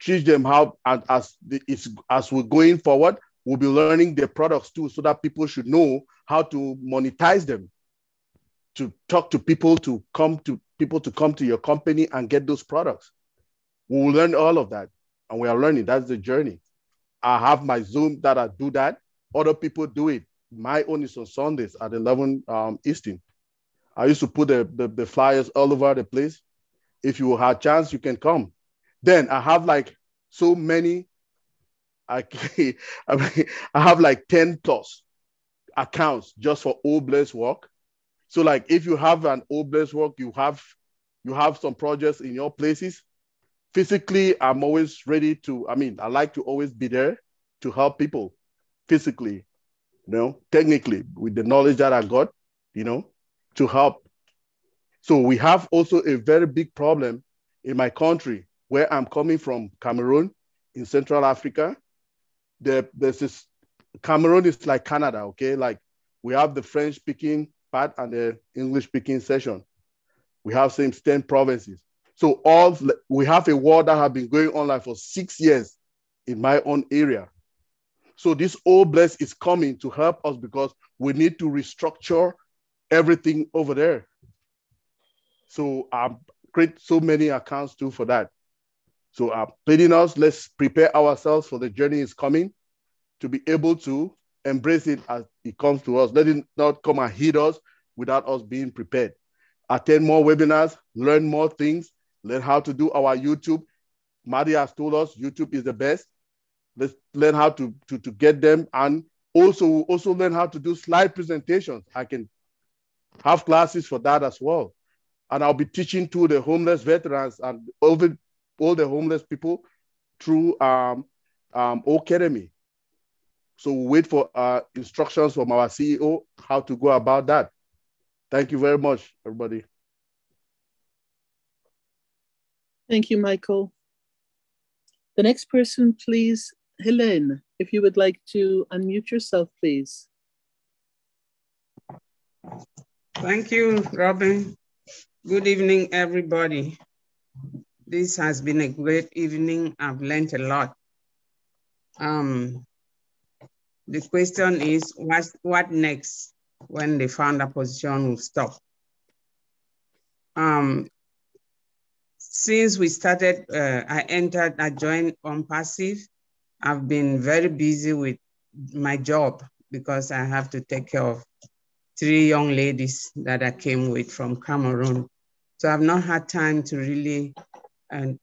Teach them how, and as we're going forward, we'll be learning the products too, so that people should know how to monetize them, to talk to people, to come to your company and get those products. We'll learn all of that, and we are learning. That's the journey. I have my Zoom that I do that. Other people do it. My own is on Sundays at 11 Eastern. I used to put the flyers all over the place. If you have a chance, you can come. Then I have like so many, I have like 10 plus accounts just for Old Blaze work. So like if you have an Old Blaze work, you have some projects in your places. Physically, I'm always ready to, I like to always be there to help people physically, technically with the knowledge that I got, to help. So we have also a very big problem in my country where I'm coming from, Cameroon in Central Africa. There's this, Cameroon is like Canada, okay? Like we have the French speaking part and the English speaking section. We have same 10 provinces. So we have a war that has been going on like for 6 years in my own area. So this Old Bless is coming to help us because we need to restructure everything over there. So I create so many accounts too for that. So I'm pleading us, let's prepare ourselves for the journey is coming to be able to embrace it as it comes to us. Let it not come and hit us without us being prepared. Attend more webinars, learn more things, learn how to do our YouTube. Marty has told us YouTube is the best. Let's learn how to get them, and also learn how to do slide presentations. I can have classes for that as well. And I'll be teaching to the homeless veterans and all the homeless people through Academy. So we'll wait for instructions from our CEO how to go about that. Thank you very much, everybody. Thank you, Michael. The next person, please, Helene, if you would like to unmute yourself, please. Thank you, Robin. Good evening, everybody. This has been a great evening. I've learned a lot. The question is, what next when the founder position will stop? Since we started, I joined ONPASSIVE. I've been very busy with my job because I have to take care of 3 young ladies that I came with from Cameroon. So I've not had time to really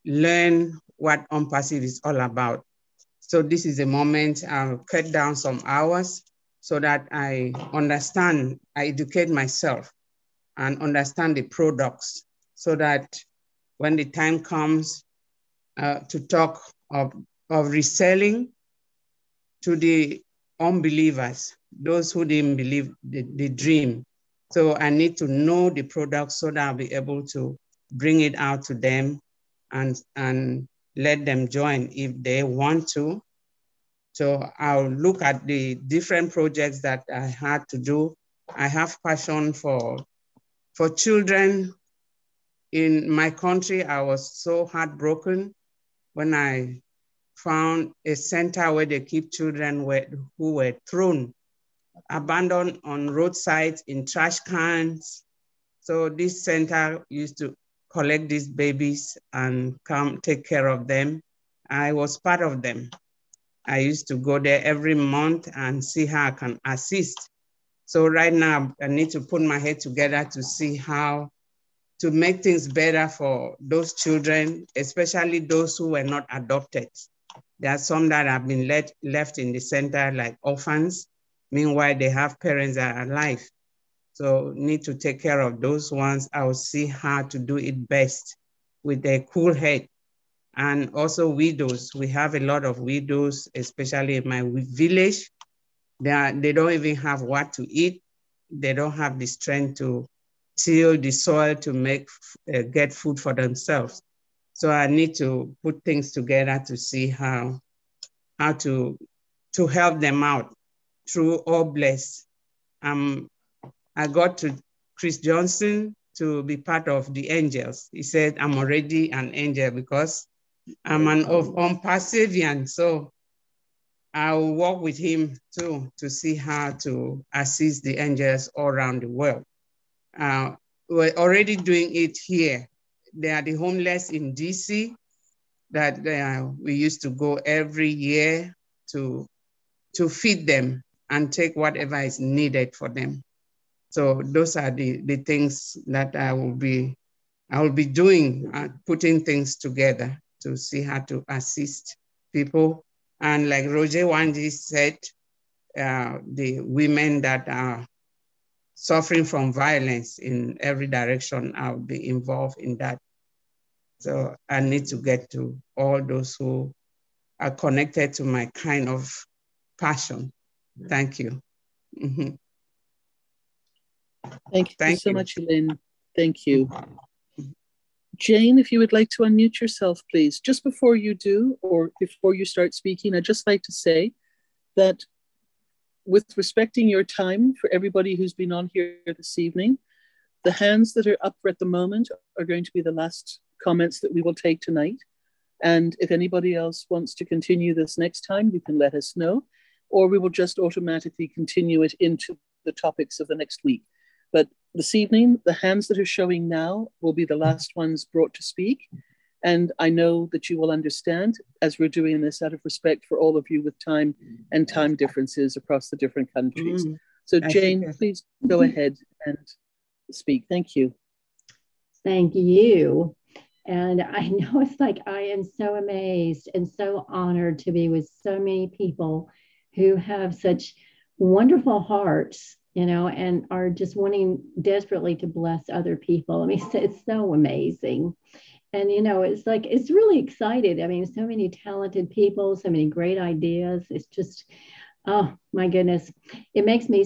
learn what ONPASSIVE is all about. So this is a moment I'll cut down some hours so that I understand, I educate myself and understand the products so that when the time comes to talk of reselling to the unbelievers, those who didn't believe the dream. So I need to know the product so that I'll be able to bring it out to them and let them join if they want to. So I'll look at the different projects that I had to do. I have passion for children. In my country, I was so heartbroken when I found a center where they keep children who were thrown, abandoned on roadsides in trash cans. So this center used to collect these babies and come take care of them. I was part of them. I used to go there every month and see how I can assist. So right now I need to put my head together to see how to make things better for those children, especially those who were not adopted. There are some that have been left in the center like orphans. Meanwhile, they have parents that are alive. So need to take care of those ones. I will see how to do it best with a cool head. And also widows. We have a lot of widows, especially in my village. They don't even have what to eat. they don't have the strength to till the soil to make get food for themselves. So I need to put things together to see how to help them out through All Blessed. I got to Chris Johnson to be part of the angels. He said, I'm already an angel because I'm an ONPASSIVE, so I'll work with him too to see how to assist the angels all around the world. We're already doing it here. They are the homeless in DC that we used to go every year to feed them and take whatever is needed for them. So those are the things that I will be doing, putting things together to see how to assist people. And like Roger Wanji said, the women that are suffering from violence in every direction, I'll be involved in that. So I need to get to all those who are connected to my kind of passion. Thank you. Mm-hmm. Thank you so much, Elaine. Thank you. Jane, if you would like to unmute yourself, please. Just before you do, or before you start speaking, I'd just like to say that with respecting your time for everybody who's been on here this evening, the hands that are up at the moment are going to be the last comments that we will take tonight. And if anybody else wants to continue this next time, you can let us know, or we will just automatically continue it into the topics of the next week. But this evening, the hands that are showing now will be the last ones brought to speak. And I know that you will understand, as we're doing this out of respect for all of you with time and time differences across the different countries. So Jane, please go ahead and speak. Thank you. Thank you. And I know it's like I am so amazed and so honored to be with so many people who have such wonderful hearts, you know, and are just wanting desperately to bless other people. I mean, it's so amazing. And, you know, it's like, it's really excited. I mean, so many talented people, so many great ideas. It's just, oh my goodness. It makes me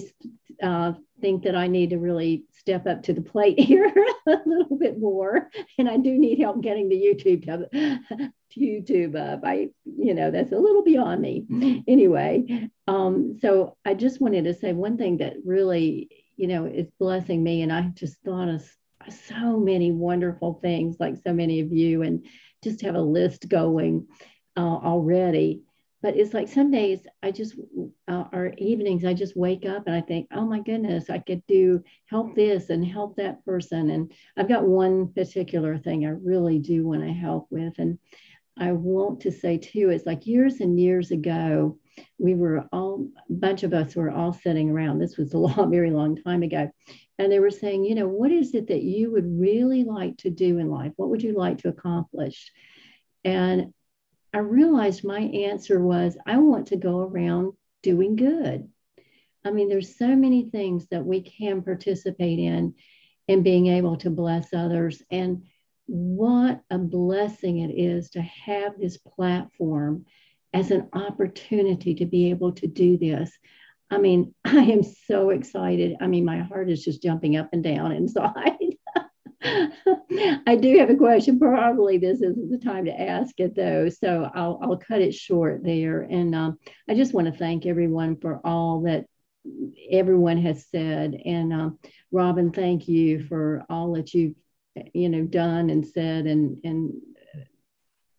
think that I need to really step up to the plate here a little bit more. And I do need help getting the YouTube up. You know, that's a little beyond me. Anyway, so I just wanted to say one thing that really, you know, is blessing me. And I just thought of so many wonderful things, like so many of you, and just have a list going already. But it's like some days I just, or evenings, I just wake up and I think, oh my goodness, I could help this and help that person. And I've got one particular thing I really do want to help with. And I want to say too, it's like years and years ago, we were all, a bunch of us were all sitting around. This was a very long time ago. And they were saying, you know, what is it that you would really like to do in life? What would you like to accomplish? And I realized my answer was, I want to go around doing good. I mean, there's so many things that we can participate in being able to bless others. And what a blessing it is to have this platform as an opportunity to be able to do this. I mean, I am so excited. I mean, my heart is just jumping up and down inside. I do have a question. Probably this isn't the time to ask it though. So I'll cut it short there. And I just want to thank everyone for all that everyone has said. And Robin, thank you for all that you've, you know, done and said and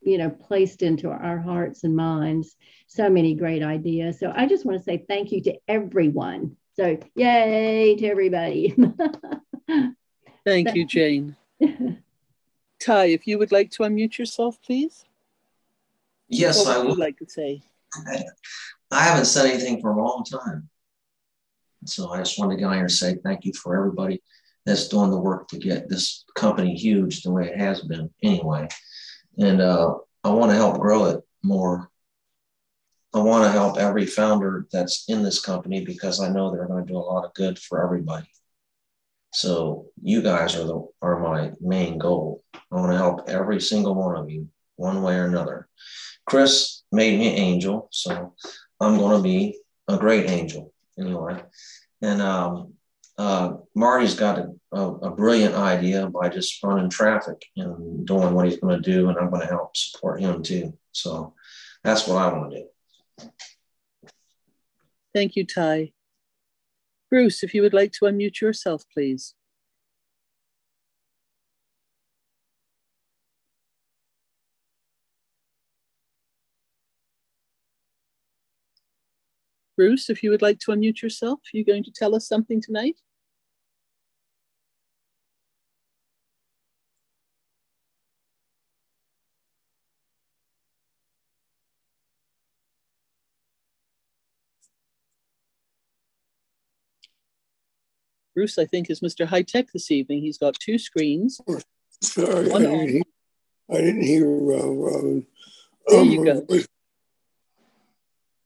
you know, placed into our hearts and minds. So many great ideas. So I just want to say thank you to everyone. So yay to everybody. Thank you, Jane. Ty, if you would like to unmute yourself, please. Yes, what I would. You like to say? I haven't said anything for a long time. So I just wanted to get on here and say thank you for everybody that's doing the work to get this company huge the way it has been anyway. And I want to help grow it more. I want to help every founder that's in this company because I know they're going to do a lot of good for everybody. So you guys are my main goal. I want to help every single one of you one way or another. Chris made me an angel, so I'm going to be a great angel anyway. And Marty's got a brilliant idea by just running traffic and doing what he's going to do, and I'm going to help support him too. So that's what I want to do. Thank you, Ty. Bruce, if you would like to unmute yourself, please. Bruce, if you would like to unmute yourself, you're going to tell us something tonight? Bruce, I think, is Mr. High Tech this evening. He's got two screens. Sorry, I didn't hear Robin. There you go.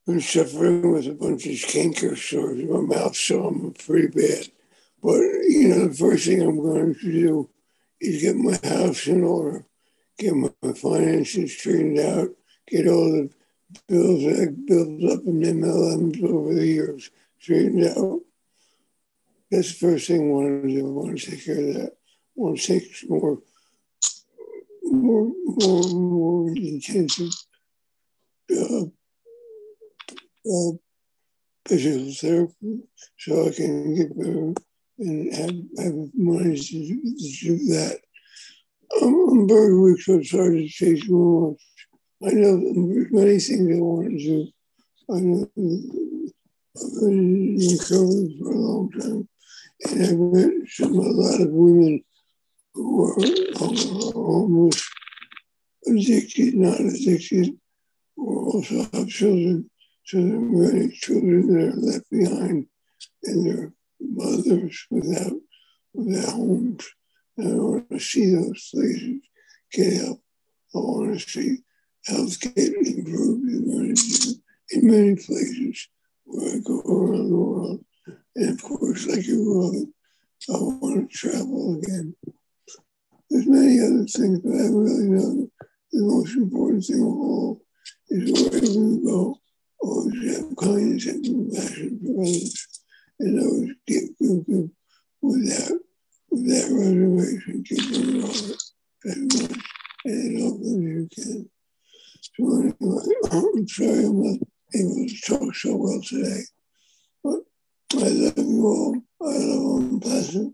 I'm suffering with a bunch of canker sores in my mouth, so I'm pretty bad. But, you know, the first thing I'm going to do is get my house in order, get my finances straightened out, get all the bills that I built up in MLMs over the years straightened out. That's the first thing I want to do. I want to take care of that. I want to take some more intensive physical therapy so I can get better and have money to do that. I'm very weak, so it's hard to say too much. I know there's many things I want to do. I know I've been in recovery for a long time, and I've met a lot of women who are almost addicted, not addicted, who also have children. So there are many children that are left behind and their mothers without homes. And I want to see those places get help. I want to see health get improved in many places where I go around the world. And of course, like you, Robin, I want to travel again. There's many other things, but I really know the most important thing of all is wherever you go, always have kindness and compassion for others, and always give without reservation. Keep on all as much and as often as you can. So anyway, I'm sorry I'm not able to talk so well today, but I love you all. I love ONPASSIVE,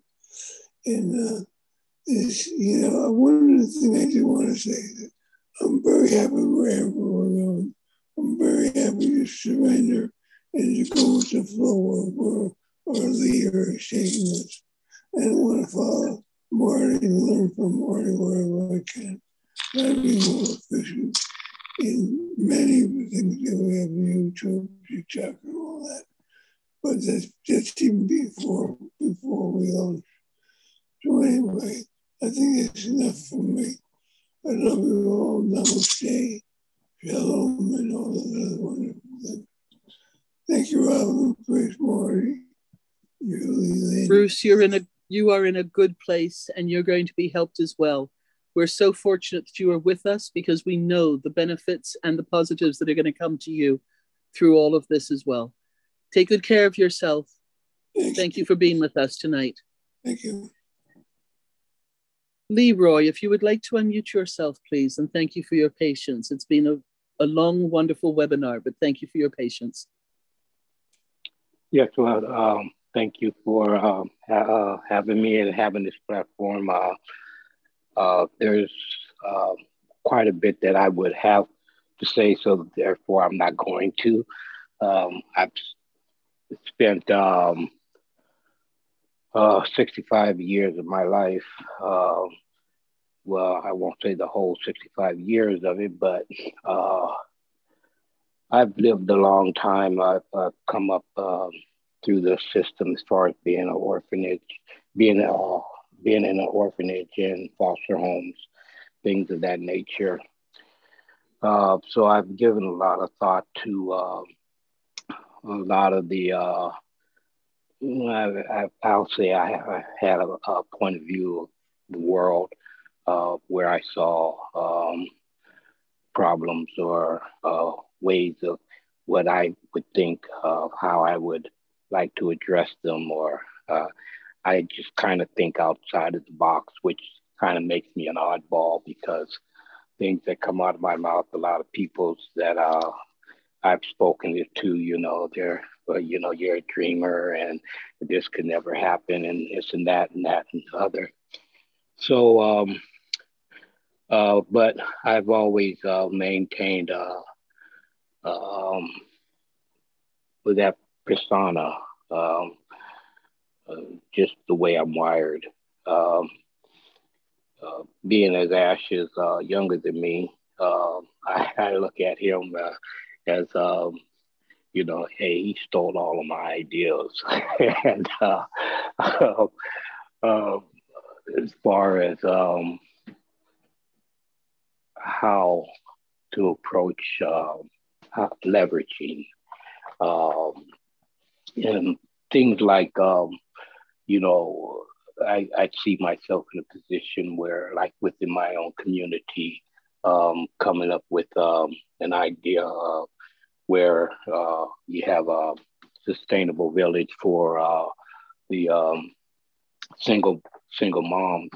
and you know, one of the things I do want to say is that I'm very happy wherever we're going. I'm very happy to surrender and to go with the flow of where our leader is taking us. And I want to follow Marty and learn from Marty wherever I can. Try to be more efficient in many of the things that we have on YouTube, TikTok, and all that. But that's just even before we launch. So anyway, I think it's enough for me. I love you all. Namaste. Shalom and all those other wonderful things. Thank you, Robin. Praise Marty. Bruce, you are in a good place, and you're going to be helped as well. We're so fortunate that you are with us because we know the benefits and the positives that are going to come to you through all of this as well. Take good care of yourself. Thank you for being with us tonight. Thank you. Leroy, if you would like to unmute yourself, please, and thank you for your patience. It's been a long, wonderful webinar, but thank you for your patience. Yes, well, thank you for having me and having this platform. There's quite a bit that I would have to say, so therefore I'm not going to. I've spent 65 years of my life. Well, I won't say the whole 65 years of it, but I've lived a long time. I've come up through the system as far as being an orphanage, being in an orphanage and foster homes, things of that nature. So I've given a lot of thought to a lot of the I'll say I had a point of view of the world where I saw problems or ways of what I would think of how I would like to address them or I just kind of think outside of the box, which kind of makes me an oddball because things that come out of my mouth, a lot of people that I've spoken to, they're, you're a dreamer and this could never happen and this and that and that and the other. So, but I've always maintained with that persona, just the way I'm wired. Being as Ash is younger than me, I look at him as, hey, he stole all of my ideas. And as far as how to approach leveraging and things like, I see myself in a position where, like within my own community, coming up with an idea of where you have a sustainable village for the single moms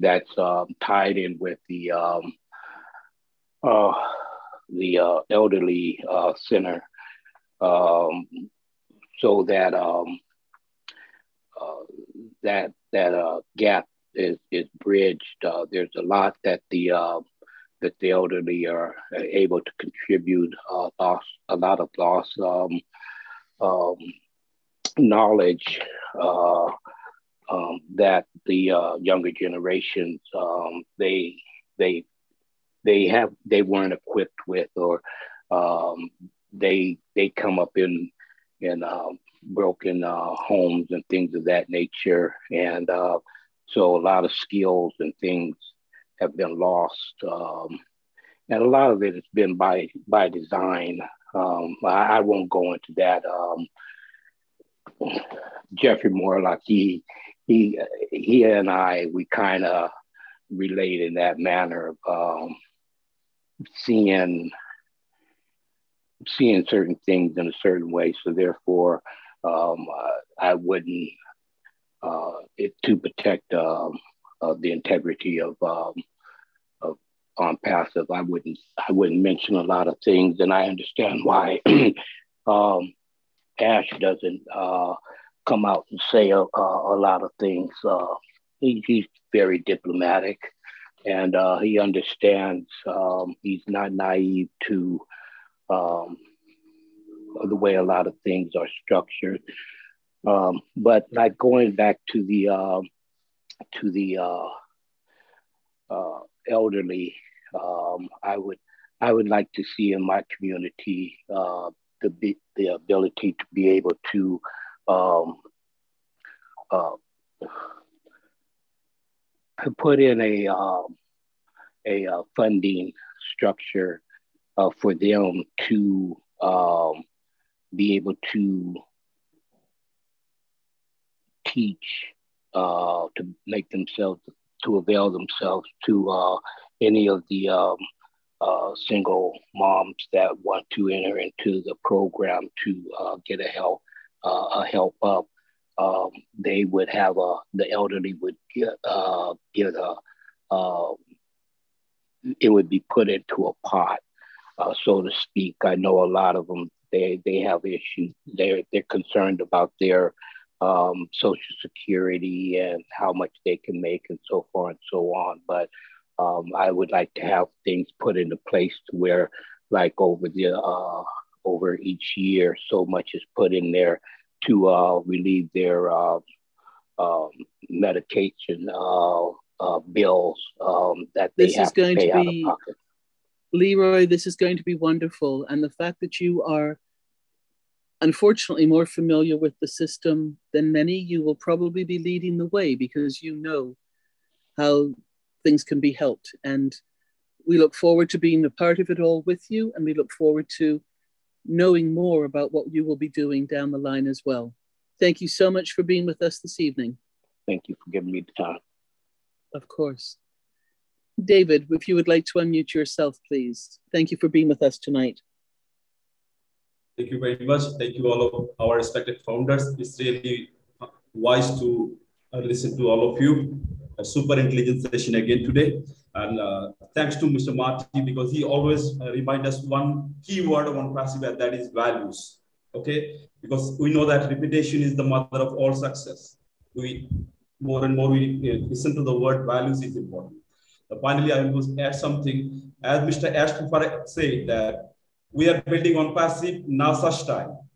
that's tied in with the elderly center, so that that gap is bridged. There's a lot that the elderly are able to contribute, a lot of lost knowledge that the younger generations they weren't equipped with, or they come up in broken homes and things of that nature, and so a lot of skills and things have been lost, and a lot of it has been by design. I won't go into that. Jeffrey Morlock, he and I, we kind of relate in that manner of seeing certain things in a certain way. So therefore, I wouldn't, to protect the integrity of ONPASSIVE, I wouldn't mention a lot of things, and I understand why Ash doesn't come out and say a lot of things. He's very diplomatic, and he understands. He's not naive to the way a lot of things are structured. But like going back to the elderly, I would like to see in my community the ability to be able to put in a funding structure for them to be able to teach, to make themselves, to avail themselves to any of the single moms that want to enter into the program to get a help up. They would have the elderly would get it would be put into a pot, so to speak. I know a lot of them, they have issues. They're concerned about their Social Security and how much they can make and so forth and so on. But I would like to have things put into place to where, like over each year, so much is put in there to relieve their medication bills that they have to pay out of pocket. Leroy, this is going to be wonderful. And the fact that you are unfortunately more familiar with the system than many, you will probably be leading the way because you know how things can be helped. And we look forward to being a part of it all with you. And we look forward to knowing more about what you will be doing down the line as well. Thank you so much for being with us this evening. Thank you for giving me the time. Of course. David, if you would like to unmute yourself, please. Thank you for being with us tonight. Thank you very much. Thank you all of our respected founders. It's really wise to listen to all of you. A super intelligent session again today. And thanks to Mr. Marty, because he always reminds us one key word of ONPASSIVE, and that is values. Okay? Because we know that repetition is the mother of all success. More and more we listen to the word values is important. Finally, I will add something. As Mr. Ashton said, that we are building ONPASSIVE NASA style.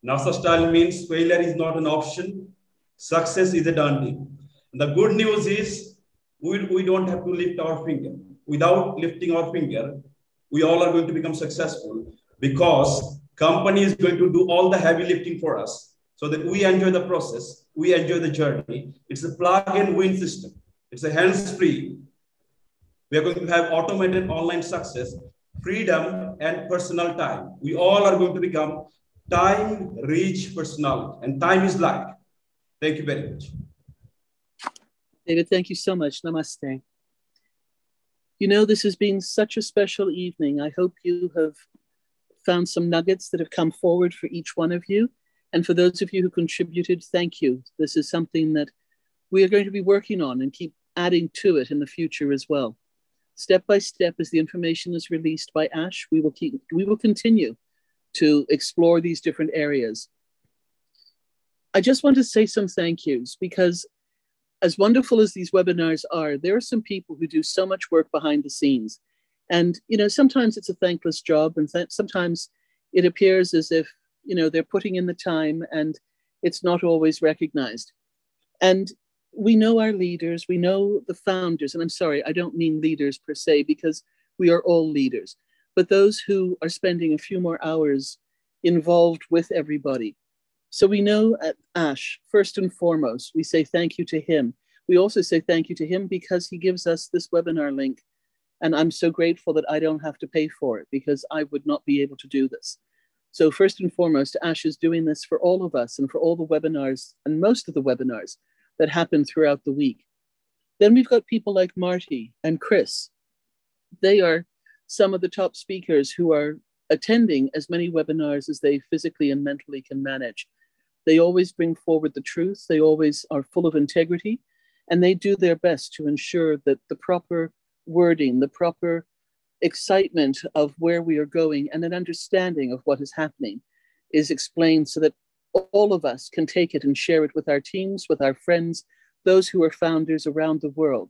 NASA style means failure is not an option. Success is a done deal. And the good news is we don't have to lift our finger. Without lifting our finger, we all are going to become successful because company is going to do all the heavy lifting for us so that we enjoy the process, we enjoy the journey. It's a plug and win system. It's a hands-free. We are going to have automated online success, freedom, and personal time. We all are going to become time-rich personality, and time is life. Thank you very much. David, thank you so much. Namaste. You know, this has been such a special evening. I hope you have found some nuggets that have come forward for each one of you. And for those of you who contributed, thank you. This is something that we are going to be working on and keep adding to it in the future as well. Step by step, as the information is released by Ash, we will continue to explore these different areas. I just want to say some thank yous, because as wonderful as these webinars are, there are some people who do so much work behind the scenes. And, you know, sometimes it's a thankless job, and sometimes it appears as if, you know, they're putting in the time and it's not always recognized. And we know our leaders, we know the founders, and I'm sorry, I don't mean leaders per se, because we are all leaders, but those who are spending a few more hours involved with everybody. So we know at Ash, first and foremost, we say thank you to him. We also say thank you to him because he gives us this webinar link. And I'm so grateful that I don't have to pay for it, because I would not be able to do this. So first and foremost, Ash is doing this for all of us and for all the webinars and most of the webinars that happen throughout the week. Then we've got people like Marty and Chris. They are some of the top speakers who are attending as many webinars as they physically and mentally can manage. They always bring forward the truth. They always are full of integrity, and they do their best to ensure that the proper wording, the proper excitement of where we are going and an understanding of what is happening is explained so that all of us can take it and share it with our teams, with our friends, those who are founders around the world.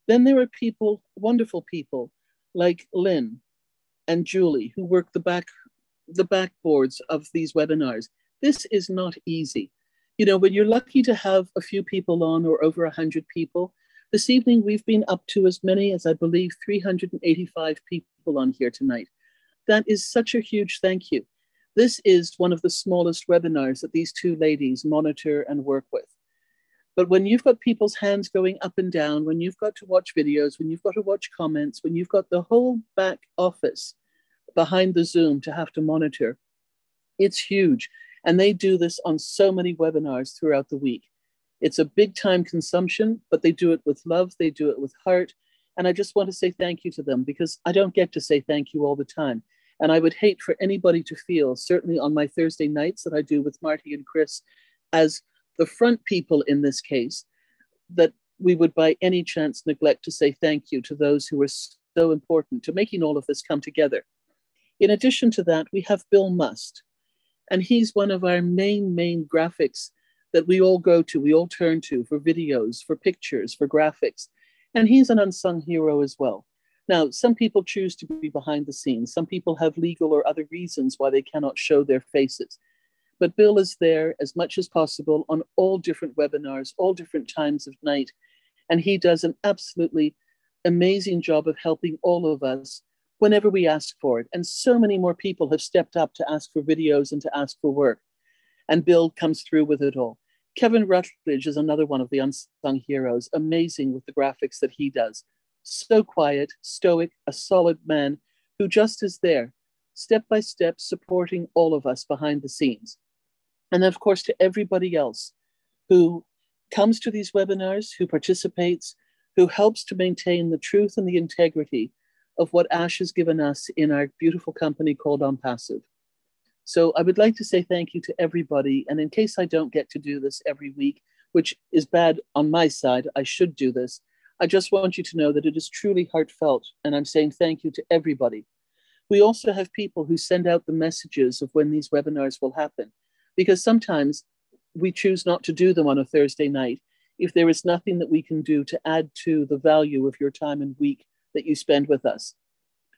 Then there are people, wonderful people like Lynn and Julie, who work the backboards of these webinars. This is not easy. You know, when you're lucky to have a few people on, or over 100 people, this evening we've been up to as many as, I believe, 385 people on here tonight. That is such a huge thank you. This is one of the smallest webinars that these two ladies monitor and work with. But when you've got people's hands going up and down, when you've got to watch videos, when you've got to watch comments, when you've got the whole back office behind the Zoom to have to monitor, it's huge. And they do this on so many webinars throughout the week. It's a big time consumption, but they do it with love. They do it with heart. And I just want to say thank you to them, because I don't get to say thank you all the time. And I would hate for anybody to feel, certainly on my Thursday nights that I do with Marty and Chris, as the front people in this case, that we would by any chance neglect to say thank you to those who are so important to making all of this come together. In addition to that, we have Bill Must, and he's one of our main graphics that we all go to, we all turn to for videos, for pictures, for graphics. And he's an unsung hero as well. Now, some people choose to be behind the scenes. Some people have legal or other reasons why they cannot show their faces. But Bill is there as much as possible on all different webinars, all different times of night. And he does an absolutely amazing job of helping all of us whenever we ask for it. And so many more people have stepped up to ask for videos and to ask for work. And Bill comes through with it all. Kevin Rutledge is another one of the unsung heroes, amazing with the graphics that he does. So quiet, stoic, a solid man who just is there, step by step, supporting all of us behind the scenes. And then, of course, to everybody else who comes to these webinars, who participates, who helps to maintain the truth and the integrity of what Ash has given us in our beautiful company called ONPASSIVE. So I would like to say thank you to everybody. And in case I don't get to do this every week, which is bad on my side, I should do this. I just want you to know that it is truly heartfelt. And I'm saying thank you to everybody. We also have people who send out the messages of when these webinars will happen, because sometimes we choose not to do them on a Thursday night if there is nothing that we can do to add to the value of your time and week that you spend with us.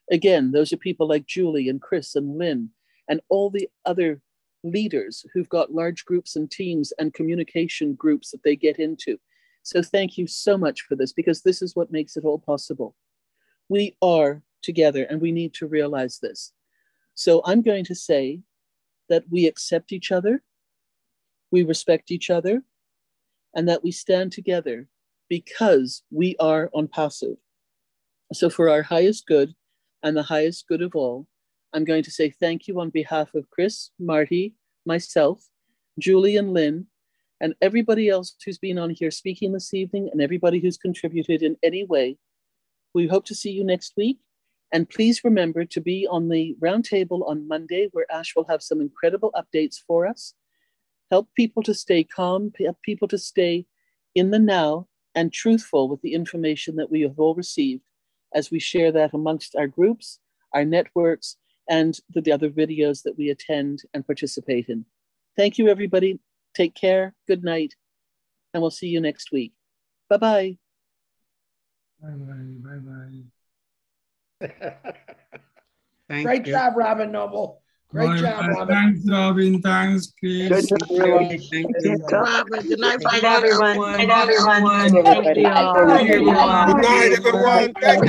Again, those are people like Julie and Chris and Lynn and all the other leaders who've got large groups and teams and communication groups that they get into. So thank you so much for this, because this is what makes it all possible. We are together and we need to realize this. So I'm going to say that we accept each other, we respect each other, and that we stand together because we are ONPASSIVE. So for our highest good and the highest good of all, I'm going to say thank you on behalf of Chris, Marty, myself, Julie and Lynn, and everybody else who's been on here speaking this evening and everybody who's contributed in any way. We hope to see you next week. And please remember to be on the roundtable on Monday, where Ash will have some incredible updates for us. Help people to stay calm, help people to stay in the now and truthful with the information that we have all received as we share that amongst our groups, our networks, and the other videos that we attend and participate in. Thank you, everybody. Take care. Good night. And we'll see you next week. Bye-bye. Bye-bye. Bye-bye. Great job, Robin Noble. Great job, Robin. Thanks, Robin. Thanks, Chris. Good night, Robin. Good night, everyone. Good night, everyone. Thank you all. Good night, everyone. Good night, everyone. Thank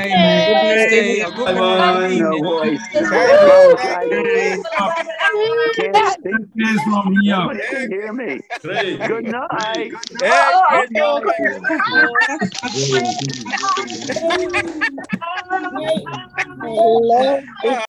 you. Good night. No voice. From here. Nobody can hear me. Good night. Good night.